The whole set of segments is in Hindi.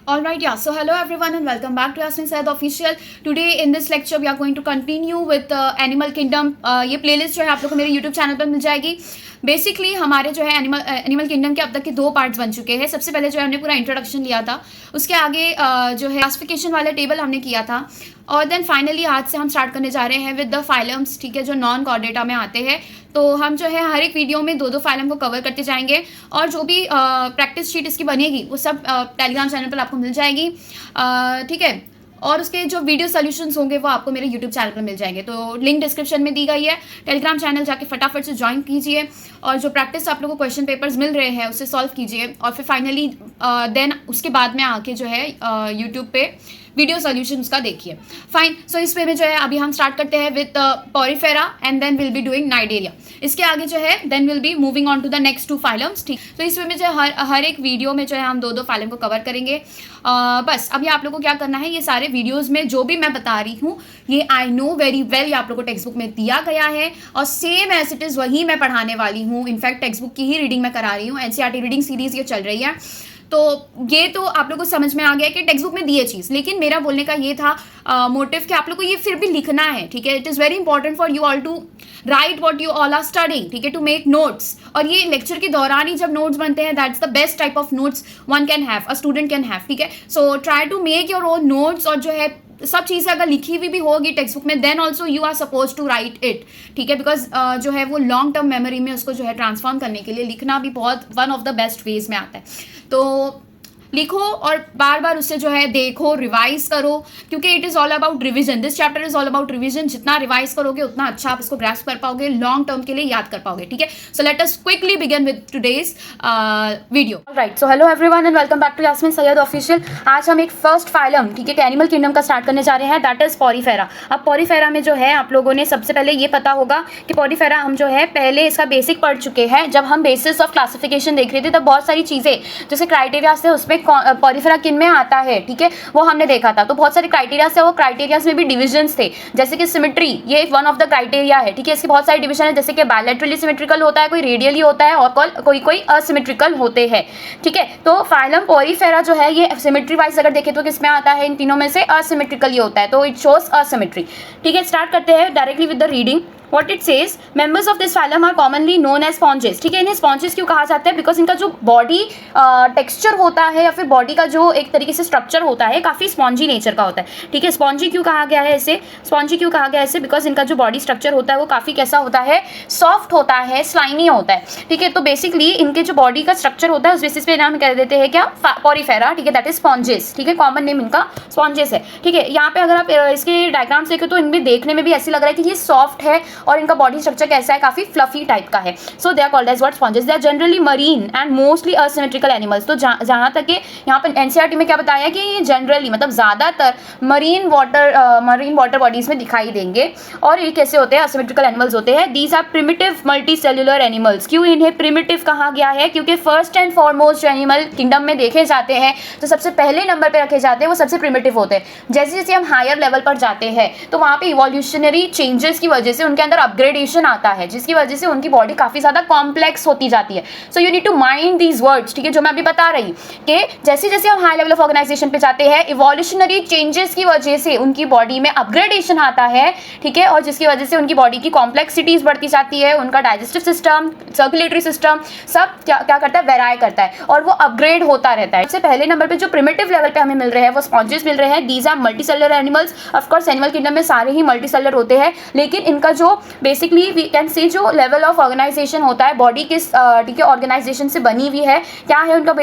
All right, yeah. So, hello everyone, and welcome back to Yasmin Said Official. Today in this lecture, we are going to continue with Animal Kingdom. ये playlist जो है आप लोग को मेरे YouTube चैनल पर मिल जाएगी. बेसिकली हमारे जो है एनिमल किंगडम के अब तक के 2 पार्ट्स बन चुके हैं. सबसे पहले जो है हमने पूरा इंट्रोडक्शन लिया था, उसके आगे जो है क्लासिफिकेशन वाला टेबल हमने किया था, और देन फाइनली आज से हम स्टार्ट करने जा रहे हैं विद द फाइलम्स. ठीक है, जो नॉन कॉर्डेटा में आते हैं. तो हम जो है हर एक वीडियो में 2-2 फाइलम को कवर करते जाएंगे, और जो भी प्रैक्टिस शीट इसकी बनेगी वो सब टेलीग्राम चैनल पर आपको मिल जाएगी. ठीक है, और उसके जो वीडियो सॉल्यूशंस होंगे वो आपको मेरे यूट्यूब चैनल पर मिल जाएंगे. तो लिंक डिस्क्रिप्शन में दी गई है. टेलीग्राम चैनल जाके फटाफट से ज्वाइन कीजिए, और जो प्रैक्टिस आप लोगों को क्वेश्चन पेपर्स मिल रहे हैं उससे सॉल्व कीजिए, और फिर फाइनली देन उसके बाद में आके जो है यूट्यूब पे वीडियो सॉल्यूशन उसका देखिए. फाइन. सो इस वे में जो है अभी हम स्टार्ट करते हैं with Porifera, and then will be doing Cnidaria. इसके आगे जो है then will be moving on to the next 2 phylums. ठीक. तो इस वे में जो है हर एक वीडियो में जो है हम 2-2 फाइलम को कवर करेंगे. बस अभी आप लोगों को क्या करना है, ये सारे वीडियोज़ में जो भी मैं बता रही हूँ ये आई नो वेरी वेल, ये आप लोगों को टेक्स्ट बुक में दिया गया है, और सेम एज इट इज़ वही मैं पढ़ाने वाली हूँ. इनफैक्ट टेक्स्ट बुक की ही रीडिंग मैं करा रही हूँ. एनसीईआरटी रीडिंग सीरीज़ ये चल रही है. तो ये तो आप लोगों को समझ में आ गया कि टेक्स्ट बुक में दी है चीज़, लेकिन मेरा बोलने का ये था मोटिव कि आप लोग को ये फिर भी लिखना है. ठीक है, it is very important for you all to write what you all are studying. ठीक है, टू मेक नोट्स. और ये लेक्चर के दौरान ही जब नोट्स बनते हैं, that's the best type of notes one can have, a student can have. ठीक है, so try to make your own notes, और जो है सब चीज़ें अगर लिखी हुई भी होगी टेक्स्ट बुक में, then also you are suppose to write it. ठीक है, बिकॉज जो है वो लॉन्ग टर्म मेमोरी में उसको जो है ट्रांसफॉर्म करने के लिए लिखना भी बहुत one of the best veg में आता है. तो लिखो और बार बार उससे जो है देखो, रिवाइज करो, क्योंकि it is all about revision. This chapter is all about revision. जितना रिवाइज करोगे उतना अच्छा आप इसको ग्रास्प कर पाओगे, लॉन्ग टर्म के लिए याद कर पाओगे. ठीक है, so let us quickly begin with today's video. Right, so hello everyone and welcome back to Yasmeen Syed official. आज हम एक फर्स्ट फाइलम, ठीक है, एनिमल किंगडम का स्टार्ट करने जा रहे हैं, दैट इज पॉरीफेरा. अब पॉरीफेरा में जो है आप लोगों ने सबसे पहले ये पता होगा कि पॉरीफेरा हम जो है पहले इसका बेसिक पढ़ चुके हैं. जब हम बेसिस ऑफ क्लासिफिकेशन देख रहे थे तब बहुत सारी चीज़ें जैसे क्राइटेरिया से उसमें पॉरीफेरा किन में आता है, ठीक है, वो हमने देखा था. तो बहुत सारे क्राइटेरियाज है, वो क्राइटेरियाज में भी डिविजन्स थे, जैसे कि सिमेट्री, ये एक वन ऑफ द क्राइटेरिया है. ठीक है, इसकी बहुत सारी डिवीजन है, जैसे कि बायलैटरली सिमेट्रिकल होता है, कोई रेडियली होता है, और कोई असिमेट्रिकल होते हैं. ठीक है, तो फाइलम पॉरीफेरा जो है ये सिमेट्री वाइज अगर देखें तो किसमें आता है, इन तीनों में से असिमेट्रिकली होता है, तो इट शोज असिमेट्री. ठीक है, स्टार्ट करते हैं directly with the reading. What it says, members of this phylum are commonly known as sponges. ठीक है, इन्हें स्पॉन्जेस क्यों कहा जाता है, बिकॉज इनका जो बॉडी टेक्सचर होता है या फिर बॉडी का जो एक तरीके से स्ट्रक्चर होता है काफ़ी स्पॉन्जी नेचर का होता है. ठीक है, स्पॉन्जी क्यों कहा गया है इसे, स्पॉन्जी क्यों कहा गया है इसे, बिकॉज इनका जो बॉडी स्ट्रक्चर होता है वो काफ़ी कैसा होता है, सॉफ्ट होता है, स्लाइमी होता है. ठीक है, तो बेसिकली इनके जो बॉडी का स्ट्रक्चर होता है उस बेसिस पे नाम कह देते हैं क्या, पॉरीफेरा. ठीक है, दैट इज स्पॉन्जेस. ठीक है, कॉमन नेम इनका स्पॉन्जेस है. ठीक है, यहाँ पे अगर आप इसके डायग्राम्स देखें तो इनमें देखने में भी ऐसे लग रहा है कि ये सॉफ्ट है, और इनका बॉडी स्ट्रक्चर कैसा है, काफी फ्लफी टाइप का है. So they are called as what, sponges. They are generally marine and mostly asymmetrical animals. तो जहां तक कि यहाँ पर एनसीईआरटी में क्या बताया कि ये जनरली मतलब ज्यादातर मरीन वाटर बॉडीज में दिखाई देंगे, और ये कैसे होते हैं, असिमेट्रिकल एनिमल्स होते हैं. These are primitive multicellular animals. क्यों इन्हें प्रिमिटिव कहा गया है, क्योंकि फर्स्ट एंड फॉरमोस्ट जो एनिमल किंगडम में देखे जाते हैं तो सबसे पहले नंबर पर रखे जाते हैं वो सबसे प्रिमिटिव होते हैं. जैसे जैसे हम हायर लेवल पर जाते हैं तो वहाँ पे इवोल्यूशनरी चेंजेस की वजह से उनके अंदर अपग्रेडेशन आता है, जिसकी वजह से उनकी बॉडी काफी ज्यादा कॉम्प्लेक्स होती जाती है. So you need to mind these words. ठीक है, जो मैं अभी बता रही कि जैसे जैसे हम हाई लेवल ऑफ ऑर्गेनाइजेशन पे जाते हैं, इवोल्यूशनरी चेंजेस की वजह से उनकी बॉडी में अपग्रेडेशन आता है. ठीक है, और जिसकी वजह से उनकी बॉडी की कॉम्प्लेक्सिटीज बढ़ती जाती है, उनका डाइजेस्टिव सिस्टम, सर्कुलेटरी सिस्टम सब क्या करता है, वेराई करता है, और वो अपग्रेड होता रहता है. सबसे पहले नंबर पे जो प्रिमिटिव लेवल पे हमें मिल रहे हैं वो स्पॉन्जेस मिल रहे हैं. These are multicellular animals. Of course animal kingdom में सारे ही मल्टी सेलुलर होते हैं, लेकिन इनका जो बेसिकली वी कैन से जो लेवल ऑफ ऑर्गेनाइजेशन होता है, बॉडी किस ठीक है ऑर्गेनाइजेशन से बनी हुई है, क्या है उनका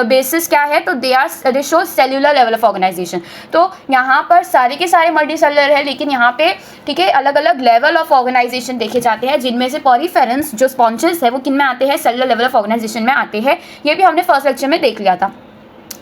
बेसिस क्या है, तो they show cellular level of organisation. तो यहाँ पर सारे के सारे मल्टी सेलुलर है, लेकिन यहाँ पे ठीक है अलग अलग लेवल ऑफ ऑर्गेनाइजेशन देखे जाते हैं, जिनमें से पॉरीफेरेंस जो स्पॉन्जेस है वो किन में आते हैं, सेलुलर लेवल ऑफ ऑर्गेनाइजेशन में आते हैं. ये भी हमने फर्स्ट लेक्चर में देख लिया था.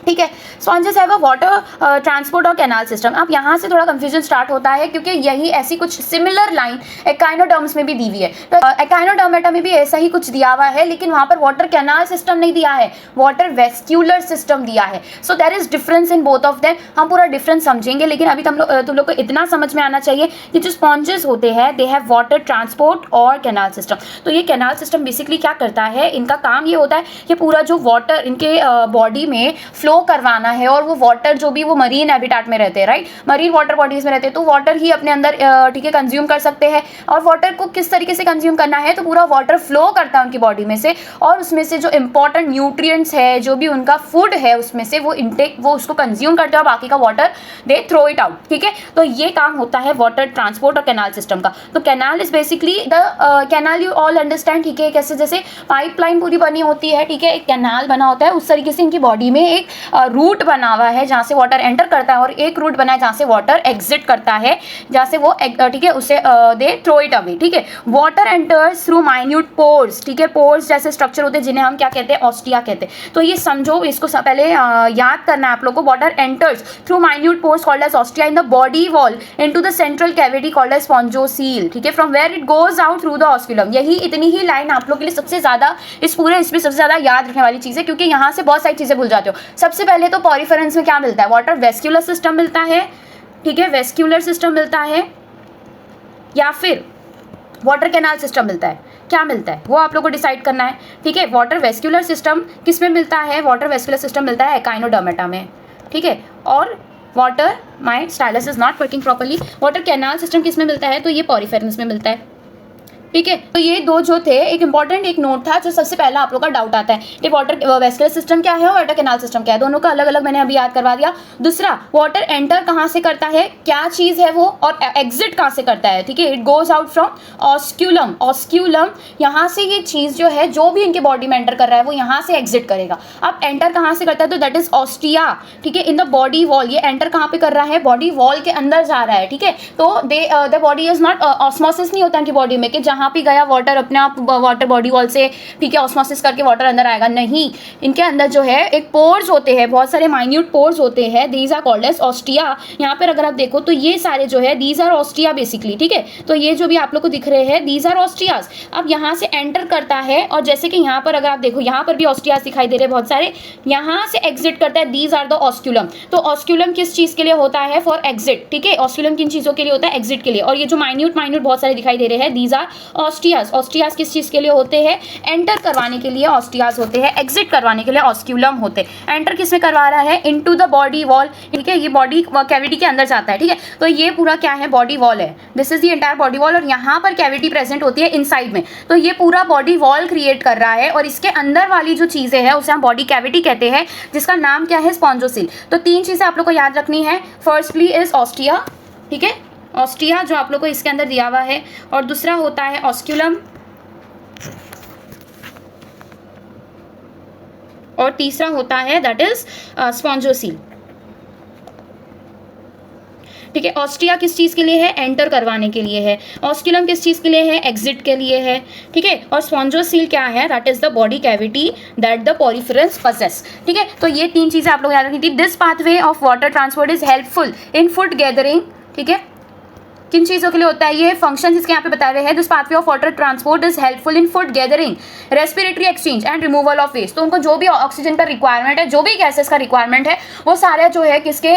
ठीक है, sponges have a water transport और कैनाल सिस्टम. अब यहाँ से थोड़ा कंफ्यूजन स्टार्ट होता है, क्योंकि यही ऐसी कुछ सिमिलर लाइन एकाइनोडर्म्स में भी दी हुई है. तो एकाइनोडर्मेटा में भी ऐसा ही कुछ दिया हुआ है, लेकिन वहाँ पर वाटर कैनाल सिस्टम नहीं दिया है, वाटर वेस्क्यूलर सिस्टम दिया है. So there is difference in both of them. हम पूरा डिफरेंस समझेंगे, लेकिन अभी तुम लोग को इतना समझ में आना चाहिए कि जो स्पॉन्जेस होते हैं दे हैव वाटर ट्रांसपोर्ट और कैनाल सिस्टम. तो ये कैनाल सिस्टम बेसिकली क्या करता है, इनका काम ये होता है कि पूरा जो वाटर इनके बॉडी में फ्लो करवाना है और वो वाटर जो भी वो मरीन हैबिटेट में रहते हैं, राइट, मरीन वाटर बॉडीज में रहते हैं, तो वाटर ही अपने अंदर ठीक है कंज्यूम कर सकते हैं। और वाटर को किस तरीके से कंज्यूम करना है, तो पूरा वाटर फ्लो करता है उनकी बॉडी में से और उसमें से जो इंपॉर्टेंट न्यूट्रिएंट्स है, जो भी उनका फूड है, उसमें से वो इंटेक वो उसको कंज्यूम करते हैं और बाकी का water they throw it out. ठीक है, तो ये काम होता है वाटर ट्रांसपोर्ट और कैनाल सिस्टम का। तो canal is basically the canal, you all understand, ठीक है, कैसे जैसे पाइपलाइन पूरी बनी होती है, ठीक है, एक कैनाल बना होता है, उस तरीके से इनकी बॉडी में एक रूट बना हुआ है जहाँ से वाटर एंटर करता है और एक रूट बना है जहाँ से वाटर एग्जिट करता है, जहाँ से वो ठीक है उसे दे थ्रो इट अवे। ठीक है, water enters through minute pores, ठीक है, पोर्स जैसे स्ट्रक्चर होते हैं जिन्हें हम क्या कहते हैं, ऑस्टिया कहते हैं। तो ये समझो, इसको पहले याद करना है आप लोग को। Water enters through minute pores called as ostia in the body wall into the central cavity called as spongocoel. ठीक है, from where it goes out through the osculum. यही इतनी ही लाइन आप लोग के लिए सबसे ज्यादा इसमें सबसे ज्यादा याद रखने वाली चीज है, क्योंकि यहाँ से बहुत सारी चीजें भूल जाते हो। सबसे पहले तो पॉरीफेरेंस में क्या मिलता है, वाटर वेस्क्यूलर सिस्टम मिलता है, ठीक है, वेस्क्यूलर सिस्टम मिलता है या फिर वाटर कैनाल सिस्टम मिलता है, क्या मिलता है वो आप लोग को डिसाइड करना है। ठीक है, वाटर वेस्क्यूलर सिस्टम किस में मिलता है, वाटर वेस्क्यूलर सिस्टम मिलता है एकाइनोडर्मेटा में। ठीक है, और water, my stylus is not working properly, water canal system किस में मिलता है, तो ये पॉरीफेरेंस में मिलता है। ठीक है, तो ये दो जो थे, एक इंपॉर्टेंट एक नोट था जो सबसे पहला आप लोग का डाउट आता है कि वाटर वेस्कुलर सिस्टम क्या है और वाटर कैनाल सिस्टम क्या है, दोनों का अलग अलग मैंने अभी याद करवा दिया। दूसरा, वाटर एंटर कहाँ से करता है, क्या चीज है वो, और एग्जिट कहाँ से करता है। ठीक है, it goes out from osculum. Osculum, यहाँ से ये चीज जो है जो भी इनके बॉडी में एंटर कर रहा है वो यहाँ से एग्जिट करेगा। अब एंटर कहाँ से करता है, तो दैट इज ऑस्टिया। ठीक है, इन द बॉडी वॉल, ये एंटर कहाँ पे कर रहा है, बॉडी वॉल के अंदर जा रहा है। ठीक है, तो the body is not osmosis नहीं होता इनकी बॉडी में कि जहाँ पे गया वाटर अपने आप वाटर बॉडी वॉल से, ठीक है, ऑस्मोसिस करके वाटर अंदर आएगा, नहीं, इनके अंदर जो है एक पोर्स होते हैं, बहुत सारे माइन्यूट पोर्स होते हैं, these are called as ostia. यहाँ पर अगर आप देखो तो ये सारे जो है दीज आर ऑस्टिया बेसिकली। ठीक है, तो ये जो भी आप लोग को दिख रहे हैं दीज आर ऑस्टियाज। अब यहाँ से एंटर करता है और जैसे कि यहाँ पर अगर आप देखो यहाँ पर भी ऑस्टियाज दिखाई दे रहे हैं बहुत सारे, यहाँ से एग्जिट करता है, दीज आर द ऑस्क्यूलम। तो ऑस्क्यूलम किस चीज के लिए होता है, फॉर एग्जिट। ठीक है, ऑस्क्यूलम किन चीजों के लिए होता है, एग्जिट के लिए। और ये जो माइन्यूट बहुत सारे दिखाई दे रहे हैं दीज आर ऑस्टियाज। ऑस्टियाज किस चीज के लिए होते हैं, एंटर करवाने के लिए ऑस्टियाज होते हैं, एग्जिट करवाने के लिए ऑस्क्यूलम होते हैं। एंटर किस में करवा रहा है, इनटू द बॉडी वॉल। ठीक है, ये बॉडी कैविटी के अंदर जाता है। ठीक है, तो ये पूरा क्या है, बॉडी वॉल है, this is the entire body wall, और यहाँ पर कैविटी प्रेजेंट होती है इनसाइड में। तो ये पूरा बॉडी वॉल क्रिएट कर रहा है और इसके अंदर वाली जो चीजें हैं उसे हम बॉडी कैविटी कहते हैं, जिसका नाम क्या है, स्पॉन्जोसील। तो तीन चीजें आप लोग को याद रखनी है, फर्स्टली इज ऑस्टिया, ठीक है, ऑस्टिया जो आप लोग को इसके अंदर दिया हुआ है, और दूसरा होता है ऑस्क्यूलम, और तीसरा होता है दैट इज स्पॉन्जोसील। ठीक है, ऑस्टिया किस चीज के लिए है, एंटर करवाने के लिए है। ऑस्क्यूलम किस चीज के लिए है, एग्जिट के लिए है। ठीक है, और स्पॉन्जोसील क्या है, that is the body cavity that the poriferans possess. ठीक है, तो ये तीन चीजें आप लोग याद रखनी थी। This pathway of water transport is helpful in food gathering. ठीक है, किन चीज़ों के लिए होता है ये फंक्शन इसके यहाँ पे बताए हुए हैं। This pathway of water transport is helpful in food gathering, respiratory exchange and removal of waste. तो उनको जो भी ऑक्सीजन का रिक्वायरमेंट है, जो भी गैसेस का रिक्वायरमेंट है, वो सारा जो है किसके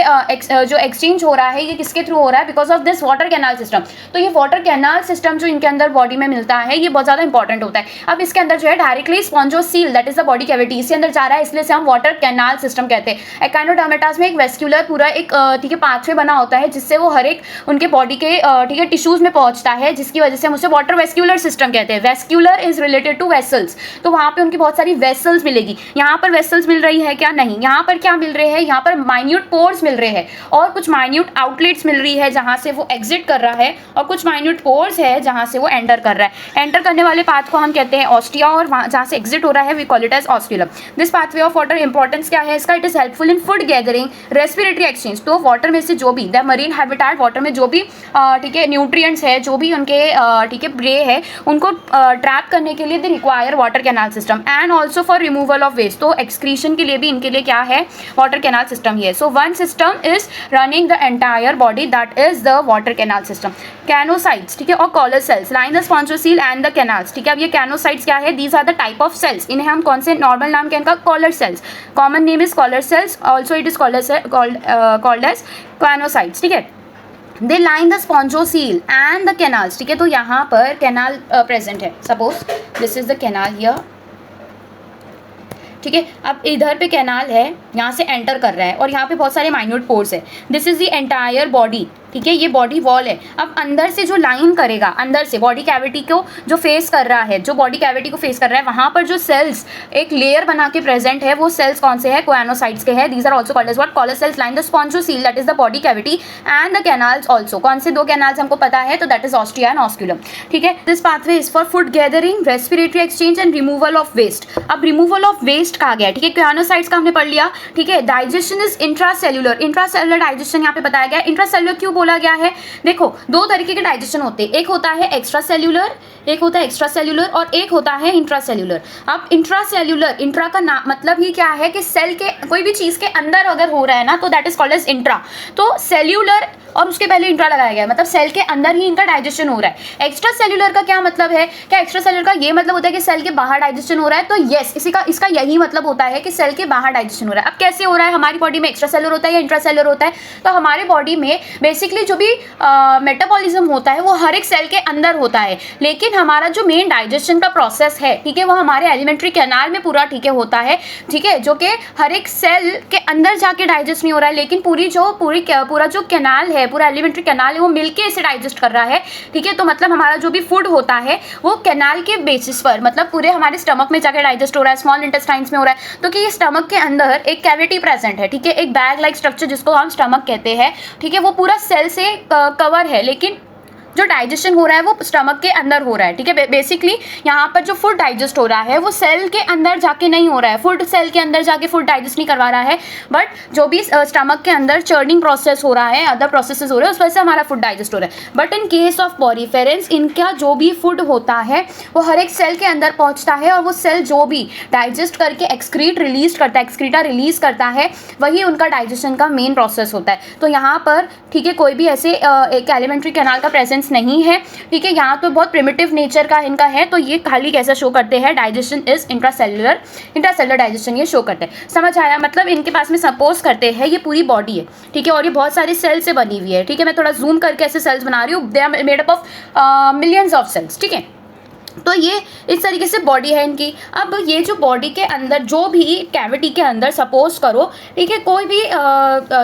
जो एक्सचेंज हो रहा है, ये किसके थ्रू हो रहा है, because of this water canal system. तो ये वाटर कैनाल सिस्टम जो इनके अंदर बॉडी में मिलता है ये बहुत ज़्यादा इंपॉर्टेंट होता है। अब इसके अंदर जो है directly spongocoel that is the body cavity इसके अंदर जा रहा है, इसलिए से हम वाटर कैनाल सिस्टम कहते हैं। एकाइनोडर्मेटास में एक वेस्क्यूलर पूरा एक ठीक है पाथवे बना होता है, जिससे वो हर एक उनके बॉडी के ठीक है टिश्यूज में पहुंचता है, जिसकी वजह से हम उसे वाटर वेस्क्यूलर सिस्टम कहते हैं। Vascular is related to vessels, तो वहां पे उनकी बहुत सारी वेसल्स मिलेगी। यहाँ पर वेसल्स मिल रही है क्या, नहीं। यहाँ पर क्या मिल रहे हैं, यहाँ पर माइन्यूट पोर्स मिल रहे हैं और कुछ माइन्यूट आउटलेट्स मिल रही है जहां से वो एग्जिट कर रहा है, और कुछ माइन्यूट पोर्स है जहां से वो एंटर कर रहा है। एंटर करने वाले पाथ को हम कहते हैं ऑस्टिया, और जहां से एग्जिट हो रहा है we call it as osculum. This pathway of water importance क्या है इसका, it is helpful in food gathering, respiratory exchange. तो वाटर में से जो भी द मरीन हैबिटेट, वाटर में जो भी ठीक है न्यूट्रिएंट्स है, जो भी उनके ठीक है प्रे है, उनको ट्रैप करने के लिए they require water canal system, and also for removal of waste. तो एक्सक्रीशन के लिए भी इनके लिए क्या है, वाटर कैनाल सिस्टम ही है। So one system is running the entire body, that is the water canal system. Choanocytes, ठीक है, और collar cells line the spongocoel and the canals. ठीक है, अब ये कैनोसाइट्स क्या है, these are the type of cells, इन्हें हम कौन से नॉर्मल नाम क्या इनका, collar cells, common name is collar cells, also it is called as choanocytes. ठीक है, they line the spongocoel and the canals. ठीक है, तो यहाँ पर कैनाल प्रेजेंट है, suppose this is the canal here. ठीक है। अब इधर पे कैनाल है, यहाँ से एंटर कर रहा है और यहाँ पे बहुत सारे माइन्यूट पोर्स है। This is the entire body, ठीक है, ये बॉडी वॉल है। अब अंदर से जो लाइन करेगा, अंदर से बॉडी कैविटी को जो फेस कर रहा है, जो बॉडी कैविटी को फेस कर रहा है, वहाँ पर जो सेल्स एक लेयर बना के प्रेजेंट है, वो सेल्स कौन से हैं? कोएनोसाइट्स के हैं। These are also called as what? Collar cells line the spongocoel, that is the body cavity and the canals also. कौन से दो कैनाल्स हमको पता है? तो that is ostia and osculum, ठीक है। This pathway is for food gathering, respiratory exchange and removal of waste. अब रिमूवल ऑफ वेस्ट कहा गया है, ठीक है। कोएनोसाइट्स का हमने पढ़ लिया, ठीक है। Digestion is intracellular, intracellular digestion यहाँ पे बताया गया। इंट्रासेल्युलर क्यों बोला गया है? देखो, दो तरीके के डाइजेशन होते हैं, एक होता है एक्स्ट्रा सेल्यूलर, एक होता है एक्स्ट्रा सेल्यूलर और एक होता है इंट्रासेल्यूलर। अब इंट्रासेल्यूलर, इंट्रा का मतलब ही क्या है कि सेल के कोई भी चीज के अंदर अगर हो रहा है ना, तो that is called as intra. तो सेल्यूलर और उसके पहले इंट्रा लगाया गया है, मतलब सेल के अंदर ही इनका डाइजेशन हो रहा है। एक्स्ट्रा सेल्यूलर का क्या मतलब है? क्या एक्स्ट्रा सेल्यूलर का ये मतलब होता है कि सेल के बाहर डाइजेशन हो रहा है? तो यस, इसका यही मतलब होता है कि सेल के बाहर डाइजेशन हो रहा है। अब कैसे हो रहा है? हमारी बॉडी में एक्स्ट्रा सेल्यूलर होता है या इंट्रा सेल्यूलर होता है? तो हमारे बॉडी में बेसिकली जो भी मेटाबॉलिज्म होता है वो हर एक सेल के अंदर होता है, लेकिन हमारा जो मेन डाइजेशन का प्रोसेस है, ठीक है, वो हमारे एलिमेंट्री कैनाल में पूरा, ठीक है, होता है, ठीक है, जो कि हर एक सेल के अंदर जाके डाइजेस्ट नहीं हो रहा है, लेकिन पूरा जो कैनाल है, पूरा एलिमेंट्री कैनाल है, वो मिलके इसे डाइजेस्ट कर रहा है, ठीक है। तो मतलब हमारा जो भी फूड होता है वो कैनाल के बेसिस पर, मतलब पूरे हमारे स्टमक में जाके डाइजेस्ट हो रहा है, स्मॉल इंटेस्टाइन्स में हो रहा है। तो कि ये स्टमक के अंदर एक कैविटी प्रेजेंट है, ठीक है, एक बैग लाइक स्ट्रक्चर जिसको हम स्टमक कहते हैं, ठीक है, वो पूरा सेल से कवर है, लेकिन जो डाइजेशन हो रहा है वो स्टमक के अंदर हो रहा है, ठीक है। बेसिकली यहाँ पर जो फूड डाइजेस्ट हो रहा है वो सेल के अंदर जाके नहीं हो रहा है, फूड सेल के अंदर जाके फूड डाइजेस्ट नहीं करवा रहा है, बट जो भी स्टमक के अंदर चर्निंग प्रोसेस हो रहा है, अदर प्रोसेसेस हो रहे हैं, उस वजह से हमारा फूड डाइजेस्ट हो रहा है। But in case of poriferans, इनका जो भी फूड होता है वो हर एक सेल के अंदर पहुँचता है और वो सेल जो भी डाइजेस्ट करके एक्सक्रीट रिलीज करता है, एक्सक्रीटा रिलीज करता है, वही उनका डाइजेशन का मेन प्रोसेस होता है। तो यहाँ पर, ठीक है, कोई भी ऐसे एक एलिमेंट्री कैनाल का प्रेजेंस नहीं है, ठीक है। यहाँ तो बहुत प्रिमिटिव नेचर का इनका है, तो ये खाली कैसा शो करते हैं? डाइजेशन इज इंट्रासेल्युलर डाइजेशन ये शो करते हैं। समझ आया? मतलब इनके पास में सपोज करते हैं ये पूरी बॉडी है, ठीक है, और ये बहुत सारे सेल से बनी हुई है, ठीक है। मैं थोड़ा जूम करके ऐसे सेल्स बना रही हूँ, they are made up of millions of cells, ठीक है। तो ये इस तरीके से बॉडी है इनकी। अब ये जो बॉडी के अंदर जो भी कैविटी के अंदर सपोज करो, ठीक है, कोई भी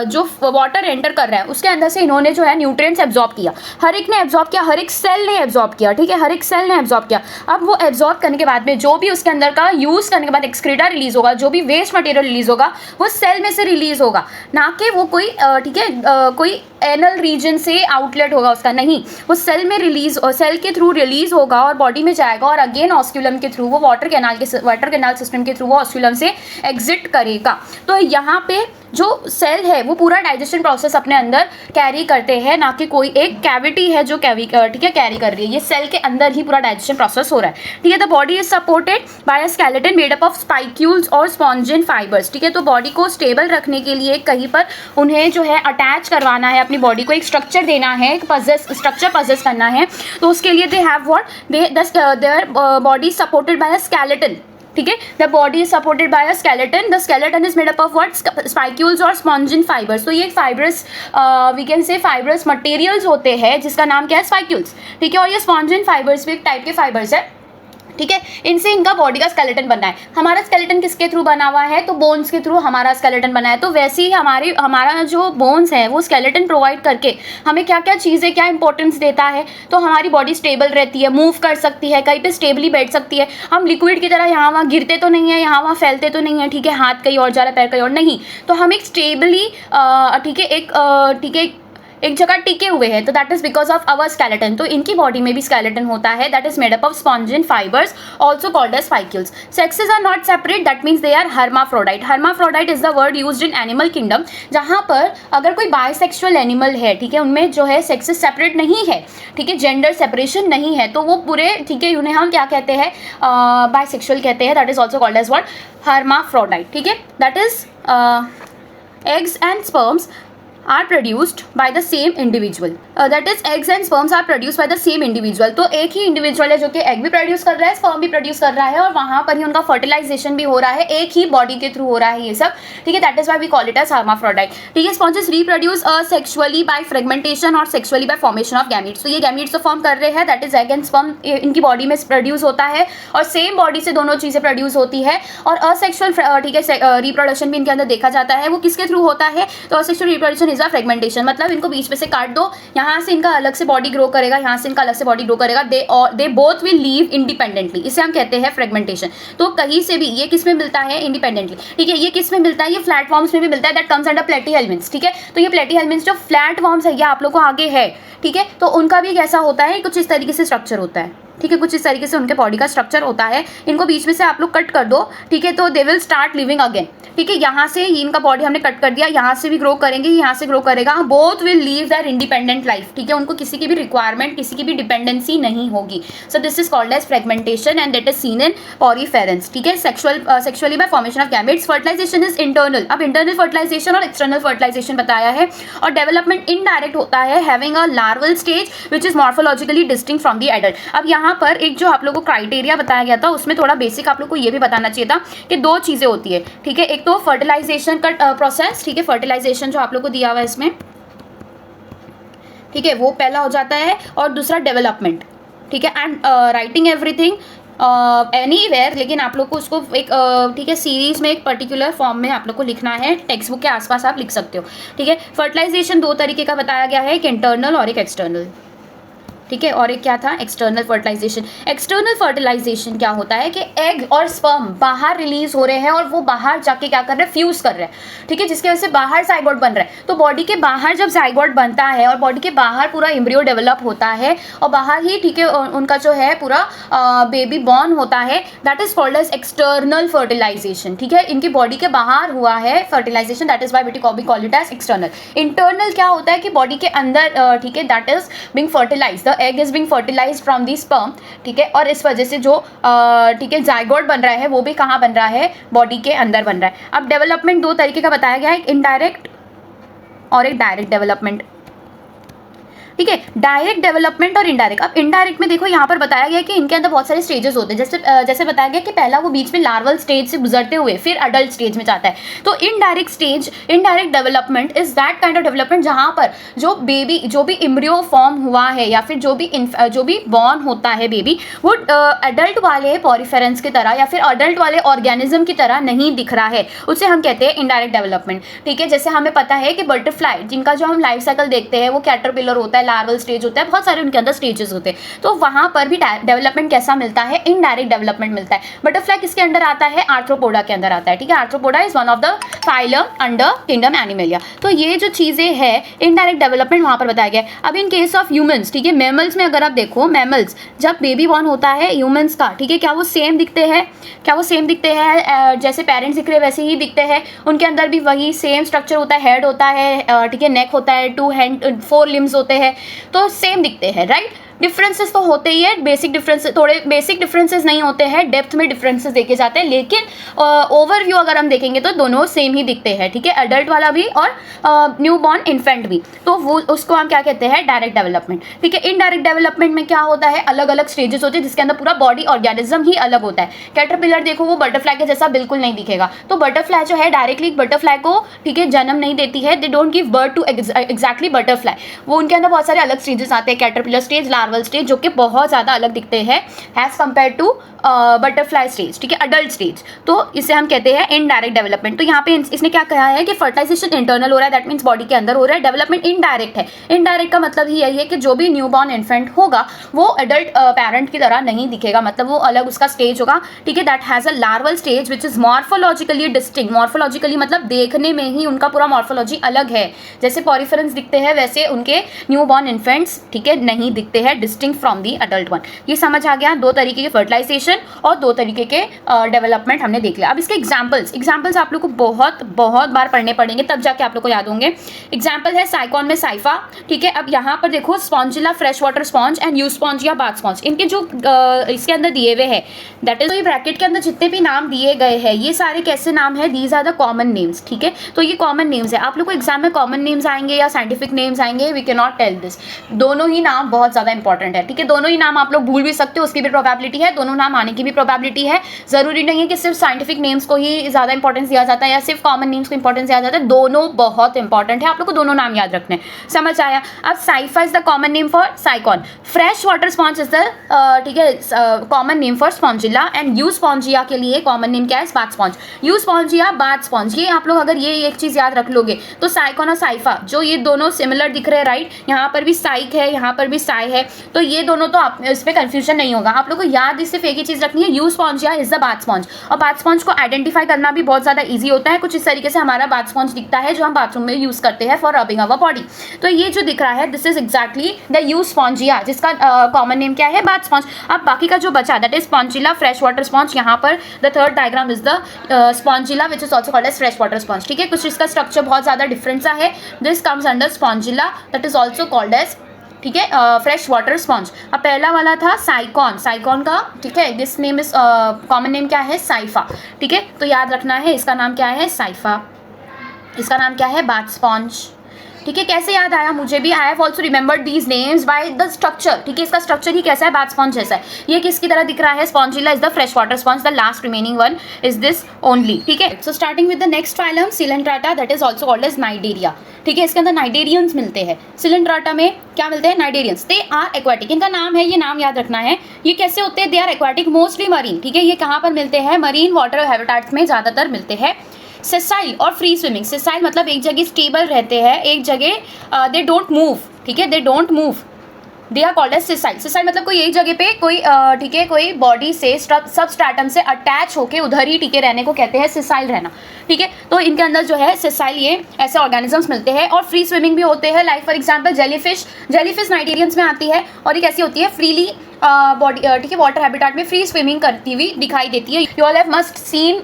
जो वाटर एंटर कर रहा है उसके अंदर से इन्होंने जो है न्यूट्रिएंट्स एब्जॉर्ब किया, हर एक ने एब्जॉर्ब किया, हर एक सेल ने एब्जॉर्ब किया, ठीक है, हर एक सेल ने एब्जॉर्ब किया। अब वो एब्जॉर्ब करने के बाद में जो भी उसके अंदर का यूज़ करने के बाद एक्सक्रीटा रिलीज होगा, जो भी वेस्ट मटेरियल रिलीज होगा वो सेल में से रिलीज होगा, ना कि वो कोई ठीक है कोई एनल रीजन से आउटलेट होगा उसका, नहीं, वो सेल में रिलीज, सेल के थ्रू रिलीज होगा और बॉडी में जाएगा और अगेन ऑस्क्यूलम के थ्रू वो वाटर कैनाल सिस्टम के थ्रू वो ऑस्क्यूलम से एग्जिट करेगा। तो यहाँ पे जो सेल है वो पूरा डाइजेशन प्रोसेस अपने अंदर कैरी करते हैं, ना कि कोई एक कैविटी है जो ठीक है कैरी कर रही है, ये सेल के अंदर ही पूरा डाइजेशन प्रोसेस हो रहा है, ठीक है। The body is supported by a skeleton made up of spicules और स्पॉन्जिन फाइबर्स, ठीक है। तो बॉडी को स्टेबल रखने के लिए कहीं पर उन्हें जो है अटैच करवाना है, अपनी बॉडी को एक स्ट्रक्चर देना है, एक स्ट्रक्चर पजेस करना है, तो उसके लिए they have what their body supported by a skeleton, ठीक है। The body is supported by a skeleton, the skeleton is made up of what? Spicules और स्पॉन्जिन फाइबर्स। तो ये fibrous we can say fibrous materials होते हैं जिसका नाम क्या है? स्पाइक्यूल्स, ठीक है। और ये स्पॉन्जिन फाइबर्स भी एक टाइप के फाइबर्स है, ठीक है। इनसे इनका बॉडी का स्केलेटन बना है। हमारा स्केलेटन किसके थ्रू बना हुआ है? तो बोन्स के थ्रू हमारा स्केलेटन बना है। तो वैसे ही हमारा जो बोन्स है वो स्केलेटन प्रोवाइड करके हमें क्या क्या चीज़ें, क्या इंपॉर्टेंस देता है? तो हमारी बॉडी स्टेबल रहती है, मूव कर सकती है, कहीं पे स्टेबली बैठ सकती है, हम लिक्विड की तरह यहाँ वहाँ गिरते तो नहीं है, यहाँ वहाँ फैलते तो नहीं है, ठीक है, हाथ कहीं और जा रहा है, पैर कहीं और नहीं, तो हम एक स्टेबली ठीक है एक जगह टिके हुए हैं, तो that is because of our skeleton. तो इनकी बॉडी में भी स्केलेटन होता है, that is made up of spongin fibres also called as spicules. Sexes are not separate, that means they are hermaphrodite. Hermaphrodite is the word used in animal kingdom, जहाँ पर अगर कोई बायसेक्सुअल एनिमल है, ठीक है, उनमें जो है सेक्सेस सेपरेट नहीं है, ठीक है, जेंडर सेपरेशन नहीं है, तो वो पूरे, ठीक है, उन्हें हम क्या कहते हैं? बायसेक्सुअल कहते हैं, that is also called as what? Hermaphrodite, ठीक है। That is eggs and sperms are produced by the same individual, that is eggs and sperms are produced by the same individual. तो एक ही इंडिविजुअल है जो कि एग भी प्रोड्यूस कर रहा है, स्पर्म भी प्रोड्यूस कर रहा है, और वहाँ पर ही उनका फर्टिलाइजेशन भी हो रहा है, एक ही बॉडी के थ्रू हो रहा है ये सब, ठीक है. That is why we call it as hermaphrodite, ठीक है. Sponges reproduce sexually by fragmentation और sexually by formation of gametes. तो ये गैमीट्स तो फॉर्म कर रहे हैं, that is egg and sperm, इनकी बॉडी में प्रोड्यूस होता है और सेम बॉडी से दोनों चीज़ें प्रोड्यूस होती है. और असेक्सुअल, ठीक है, रिप्रोडक्शन भी इनके अंदर देखा जाता है. वो किसके थ्रू होता है? तो asexual reproduction is a fragmentation, मतलब इनको बीच में से काट दो, यहाँ से इनका अलग से बॉडी ग्रो करेगा, यहाँ से इनका अलग से बॉडी ग्रो करेगा, they both will leave independently. इसे हम कहते हैं फ्रेगमेंटेशन. तो कहीं से भी ये किस में मिलता है? इंडिपेंडेंटली, ठीक है. ये किस में मिलता है? ये फ्लैट फॉर्म्स में भी मिलता है, दैट कम्स अंडर प्लेटीहेल्मिन्थ्स, ठीक है. तो ये प्लेटीहेल्मिन्थ्स जो फ्लैट फॉर्म्स है, ये आप लोग को आगे है, ठीक है. तो उनका भी कैसा होता है? कुछ इस तरीके से स्ट्रक्चर होता है, ठीक है. कुछ इस तरीके से उनके बॉडी का स्ट्रक्चर होता है. इनको बीच में से आप लोग कट कर दो, ठीक है, तो they will start living again, ठीक है. यहाँ से इनका बॉडी हमने कट कर दिया, यहाँ से भी ग्रो करेंगे, यहाँ से ग्रो करेगा, both will live their independent life, ठीक है. उनको किसी की भी रिक्वायरमेंट, किसी की भी डिपेंडेंसी नहीं होगी. So this is called as fragmentation and that is seen in poriferans, ठीक है. Sexually by formation of gametes. Fertilisation is internal. अब इंटरनल फर्टिलाइजेशन और एक्सटर्नल फर्टिलाइजेशन बताया है. और डेवलपमेंट इनडायरेक्ट होता है, having a larval stage which is morphologically distinct from the adult. अब यहाँ पर एक जो आप लोगों को क्राइटेरिया बताया गया था, उसमें थोड़ा बेसिक आप लोग को ये भी बताना चाहिए था कि दो चीज़ें होती है, ठीक है. एक तो फर्टिलाइजेशन का प्रोसेस, ठीक है. फर्टिलाइजेशन जो आप लोग को दिया हुआ है इसमें, ठीक है, वो पहला हो जाता है. और दूसरा डेवलपमेंट, ठीक है. एंड राइटिंग एवरीथिंग एनीवेयर, लेकिन आप लोग को उसको एक ठीक है सीरीज में एक पर्टिकुलर फॉर्म में आप लोग को लिखना है. टेक्स्ट बुक के आसपास आप लिख सकते हो, ठीक है. फर्टिलाइजेशन दो तरीके का बताया गया है, एक इंटरनल और एक एक्सटर्नल, ठीक है. और एक क्या था? External fertilisation. एक्सटर्नल फर्टिलाइजेशन क्या होता है कि एग और स्पर्म बाहर रिलीज हो रहे हैं और वो बाहर जाके क्या कर रहे हैं? फ्यूज कर रहे हैं, ठीक है, जिसकी वजह से बाहर जाइगोट बन रहा है. तो बॉडी के बाहर जब जाइगोट बनता है और बॉडी के बाहर पूरा एम्ब्रियो डेवलप होता है और बाहर ही, ठीक है, उनका जो है पूरा बेबी बॉर्न होता है, that is called as external fertilisation, ठीक है. इनकी बॉडी के बाहर हुआ है fertilisation, that is why we call it as external. Internal क्या होता है कि बॉडी के अंदर, ठीक है, that is being fertilised, the egg is being fertilised from the sperm, ठीक है. और इस वजह से जो ठीक है जाइगोट बन रहा है वो भी कहाँ बन रहा है? बॉडी के अंदर बन रहा है. अब डेवलपमेंट दो तरीके का बताया गया है, एक इनडायरेक्ट और एक डायरेक्ट डेवलपमेंट, ठीक है. डायरेक्ट डेवलपमेंट और इनडायरेक्ट. अब इनडायरेक्ट में देखो यहाँ पर बताया गया कि इनके अंदर बहुत सारे स्टेजेस होते हैं. जैसे बताया गया कि पहला वो बीच में लार्वल स्टेज से गुजरते हुए फिर अडल्ट स्टेज में जाता है. तो indirect stage, indirect development is that kind of development जहाँ पर जो भी एम्ब्रियो फॉर्म हुआ है या फिर जो भी बॉर्न होता है बेबी, वो अडल्ट वाले पॉरीफेरेंस की तरह या फिर अडल्ट वाले ऑर्गेनिज्म की तरह नहीं दिख रहा है, उसे हम कहते हैं इनडायरेक्ट डेवलपमेंट, ठीक है. जैसे हमें पता है कि बटरफ्लाई, जिनका जो हम लाइफ साइकिल देखते हैं, वो कैटरपिलर होता है, लार्वल स्टेज होता है, बहुत सारे उनके अंदर स्टेजेस होते हैं. तो वहां पर भी डेवलपमेंट कैसा मिलता है? इनडायरेक्ट डेवलपमेंट मिलता है. बटरफ्लाई किसके अंदर आता है? आर्थ्रोपोडा के अंदर आता है, ठीक है. Arthropoda is one of the phylum under kingdom Animalia. तो ये जो चीजें हैं इनडायरेक्ट डेवलपमेंट वहां पर बताया गया है. अब इन केस ऑफ ह्यूमंस, ठीक है, मैमल्स में अगर आप देखो, मैमल्स जब बेबी बॉर्न होता है ह्यूमंस का, ठीक है, क्या वो सेम दिखते हैं? जैसे पेरेंट्स दिख रहे हैं वैसे ही दिखते हैं. उनके अंदर भी वही सेम स्ट्रक्चर होता है, हेड होता है, ठीक है, नेक होता है, 2 हैंड 4 लिम्स होते हैं, तो सेम दिखते हैं, राइट. डिफरेंसेस तो होते ही है, बेसिक डिफरेंसेस, थोड़े बेसिक डिफरेंसेस नहीं होते हैं, डेप्थ में डिफरेंसेस देखे जाते हैं, लेकिन ओवरव्यू अगर हम देखेंगे तो दोनों सेम ही दिखते हैं, ठीक है. अडल्ट वाला भी और न्यू बॉर्न इन्फेंट भी. तो वो उसको हम क्या कहते हैं? डायरेक्ट डेवलपमेंट, ठीक है. इनडायरेक्ट डेवलपमेंट में क्या होता है? अलग अलग स्टेजेस होते हैं जिसके अंदर पूरा बॉडी ऑर्गेनिज्म ही अलग होता है. कैटरपिलर देखो, वो बटरफ्लाई के जैसा बिल्कुल नहीं दिखेगा. तो बटरफ्लाई जो है डायरेक्टली बटरफ्लाई को, ठीक है, जन्म नहीं देती है. They don't give birth to exactly butterfly. वो उनके अंदर बहुत सारे अलग स्टेजेस आते हैं, कैटरपिलर स्टेज, लार्वल स्टेज, जो कि बहुत ज़्यादा अलग दिखते हैं as compare to butterfly stage, ठीक है, अडल्ट स्टेज. तो इसे हम कहते हैं इनडायरेक्ट डेवलपमेंट. तो यहाँ पे इसने क्या कहा है कि फर्टिलाइजेशन इंटरनल हो रहा है, दैट मीन्स बॉडी के अंदर हो रहा है. डेवलपमेंट इनडायरेक्ट है. इनडायरेक्ट का मतलब ही यही है कि जो भी न्यू बॉर्न इन्फेंट होगा वो अडल्ट पेरेंट की तरह नहीं दिखेगा, मतलब वो अलग उसका स्टेज होगा, ठीक है. That has a larval stage which is morphologically distinct. Morphologically मतलब देखने में ही उनका पूरा मॉर्फोलॉजी अलग है. जैसे पॉरीफेरेंस दिखते हैं वैसे उनके न्यू बॉर्न इन्फेंट्स, ठीक है, नहीं दिखते हैं. Distinct from the adult one. ये समझ आ गया, दो तरीके के फर्टिलाइजेशन और दो तरीके के डेवलपमेंट हमने देख लिया। अब इसके एग्जाम्पल्स आप लोग को बहुत बार पढ़ने पड़ेंगे, तब जाके आप लोग को याद होंगे। एग्जाम्पल है साइकॉन में साइफा, ठीक है। अब यहाँ पर देखो Spongilla fresh water sponge and you sponge या बाथ स्पॉन्ज, इनके जो इसके अंदर दिए हुए हैं, दैट इज तो ये ब्रैकेट के अंदर जितने भी नाम दिए गए हैं ये सारे कैसे नाम है, these are the common names, ठीक है। तो ये कॉमन नेम्स है, आप लोग को एग्जाम में कॉमन नेम्स आएंगे या साइंटिफिक नेम्स आएंगे, we can not tell this. दोनों ही नाम बहुत ज़्यादा इंपॉर्टेंट है, ठीक है। दोनों ही नाम आप लोग भूल भी सकते हो, उसकी भी प्रोबेबिलिटी है, दोनों नाम आने की भी प्रोबेबिलिटी है। जरूरी नहीं है कि सिर्फ साइंटिफिक नेम्स को ही ज़्यादा इंपॉर्टेंस दिया जाता है या सिर्फ कॉमन नेम्स को इंपॉर्टेंस दिया जाता है, दोनों बहुत इंपॉर्टेंट है, आप लोग को दोनों नाम याद रखने हैं। समझ आया। अब cipher is the common name for साइकॉन, fresh water sponge is the ठीक है common name for Spongilla, and you Spongia के लिए कॉमन नेम क्या है, bath sponge. You Spongia bath sponge, ये आप लोग अगर ये एक चीज याद रख लोगे तो साइकॉन और साइफा जो ये दोनों सिमिलर दिख रहे हैं, राइट। यहाँ पर भी साइक है, यहाँ पर भी साई है, तो ये दोनों तो आप इस पर कंफ्यूजन नहीं होगा। आप लोग को याद सिर्फ एक ही चीज रखनी है, you Spongia is the bath sponge. और बाथ स्पॉन्ज को आइडेंटिफाई करना भी बहुत ज्यादा ईजी होता है। कुछ इस तरीके से हमारा बाथ स्पॉन्ज दिखता है जो हम बाथरूम में यूज करते हैं फॉर रबिंग अवर बॉडी। तो ये जो दिख रहा है this is exactly the Euspongia, जिसका कॉमन नेम क्या है, बाथ स्पॉन्ज। अब बाकी का जो बचा that is Spongilla fresh water sponge, यहाँ पर the third diagram is the Spongilla which is also called as fresh water sponge, ठीक है। कुछ इसका स्ट्रक्चर बहुत ज्यादा डिफरेंट सा है, this comes under Spongilla that is also called as, ठीक है, फ्रेश वाटर स्पॉन्ज। अब पहला वाला था साइकॉन, साइकॉन का, ठीक है, this name is common name क्या है, साइफा, ठीक है। तो याद रखना है इसका नाम क्या है, साइफा, इसका नाम क्या है, बाथ स्पॉन्ज, ठीक है। कैसे याद आया मुझे भी, I have also remembered these names by the structure, ठीक है। इसका स्ट्रक्चर ही कैसा है, बाथ स्पॉन्ज जैसा है। ये किसकी तरह दिख रहा है, Spongilla is the fresh water sponge, the last remaining one is this only, ठीक है। So starting with the next phylum Coelenterata that is also called as Cnidaria, ठीक है। इसके अंदर नाइडेरियंस मिलते हैं। सिलेंट्राटा में क्या मिलते हैं, नाइडेरियंस। दे आर एक्वाटिक, इनका नाम है, ये नाम याद रखना है। ये कैसे होते हैं, they are aquatic mostly marine, ठीक है। ये कहाँ पर मिलते हैं, मरीन वाटर हैबिटेट्स में ज़्यादातर मिलते हैं। सेसाइल और फ्री स्विमिंग, सेसाइल मतलब एक जगह स्टेबल रहते हैं, एक जगह दे डोंट मूव, ठीक है, they don't move, they are called as sessile. Sessile मतलब कोई एक जगह पे कोई ठीक है कोई बॉडी से सबस्ट्रैटम से अटैच होके उधर ही टिके रहने को कहते हैं सेसाइल रहना, ठीक है। तो इनके अंदर जो है सेसाइल ये ऐसे ऑर्गेनिजम्स मिलते हैं। और फ्री स्विमिंग भी होते हैं, like for example jellyfish, jellyfish cnidarians में आती है और ये कैसी होती है, फ्रीली बॉडी, ठीक है, वाटर हैबिटेट में फ्री स्विमिंग करती हुई दिखाई देती है। You all have must seen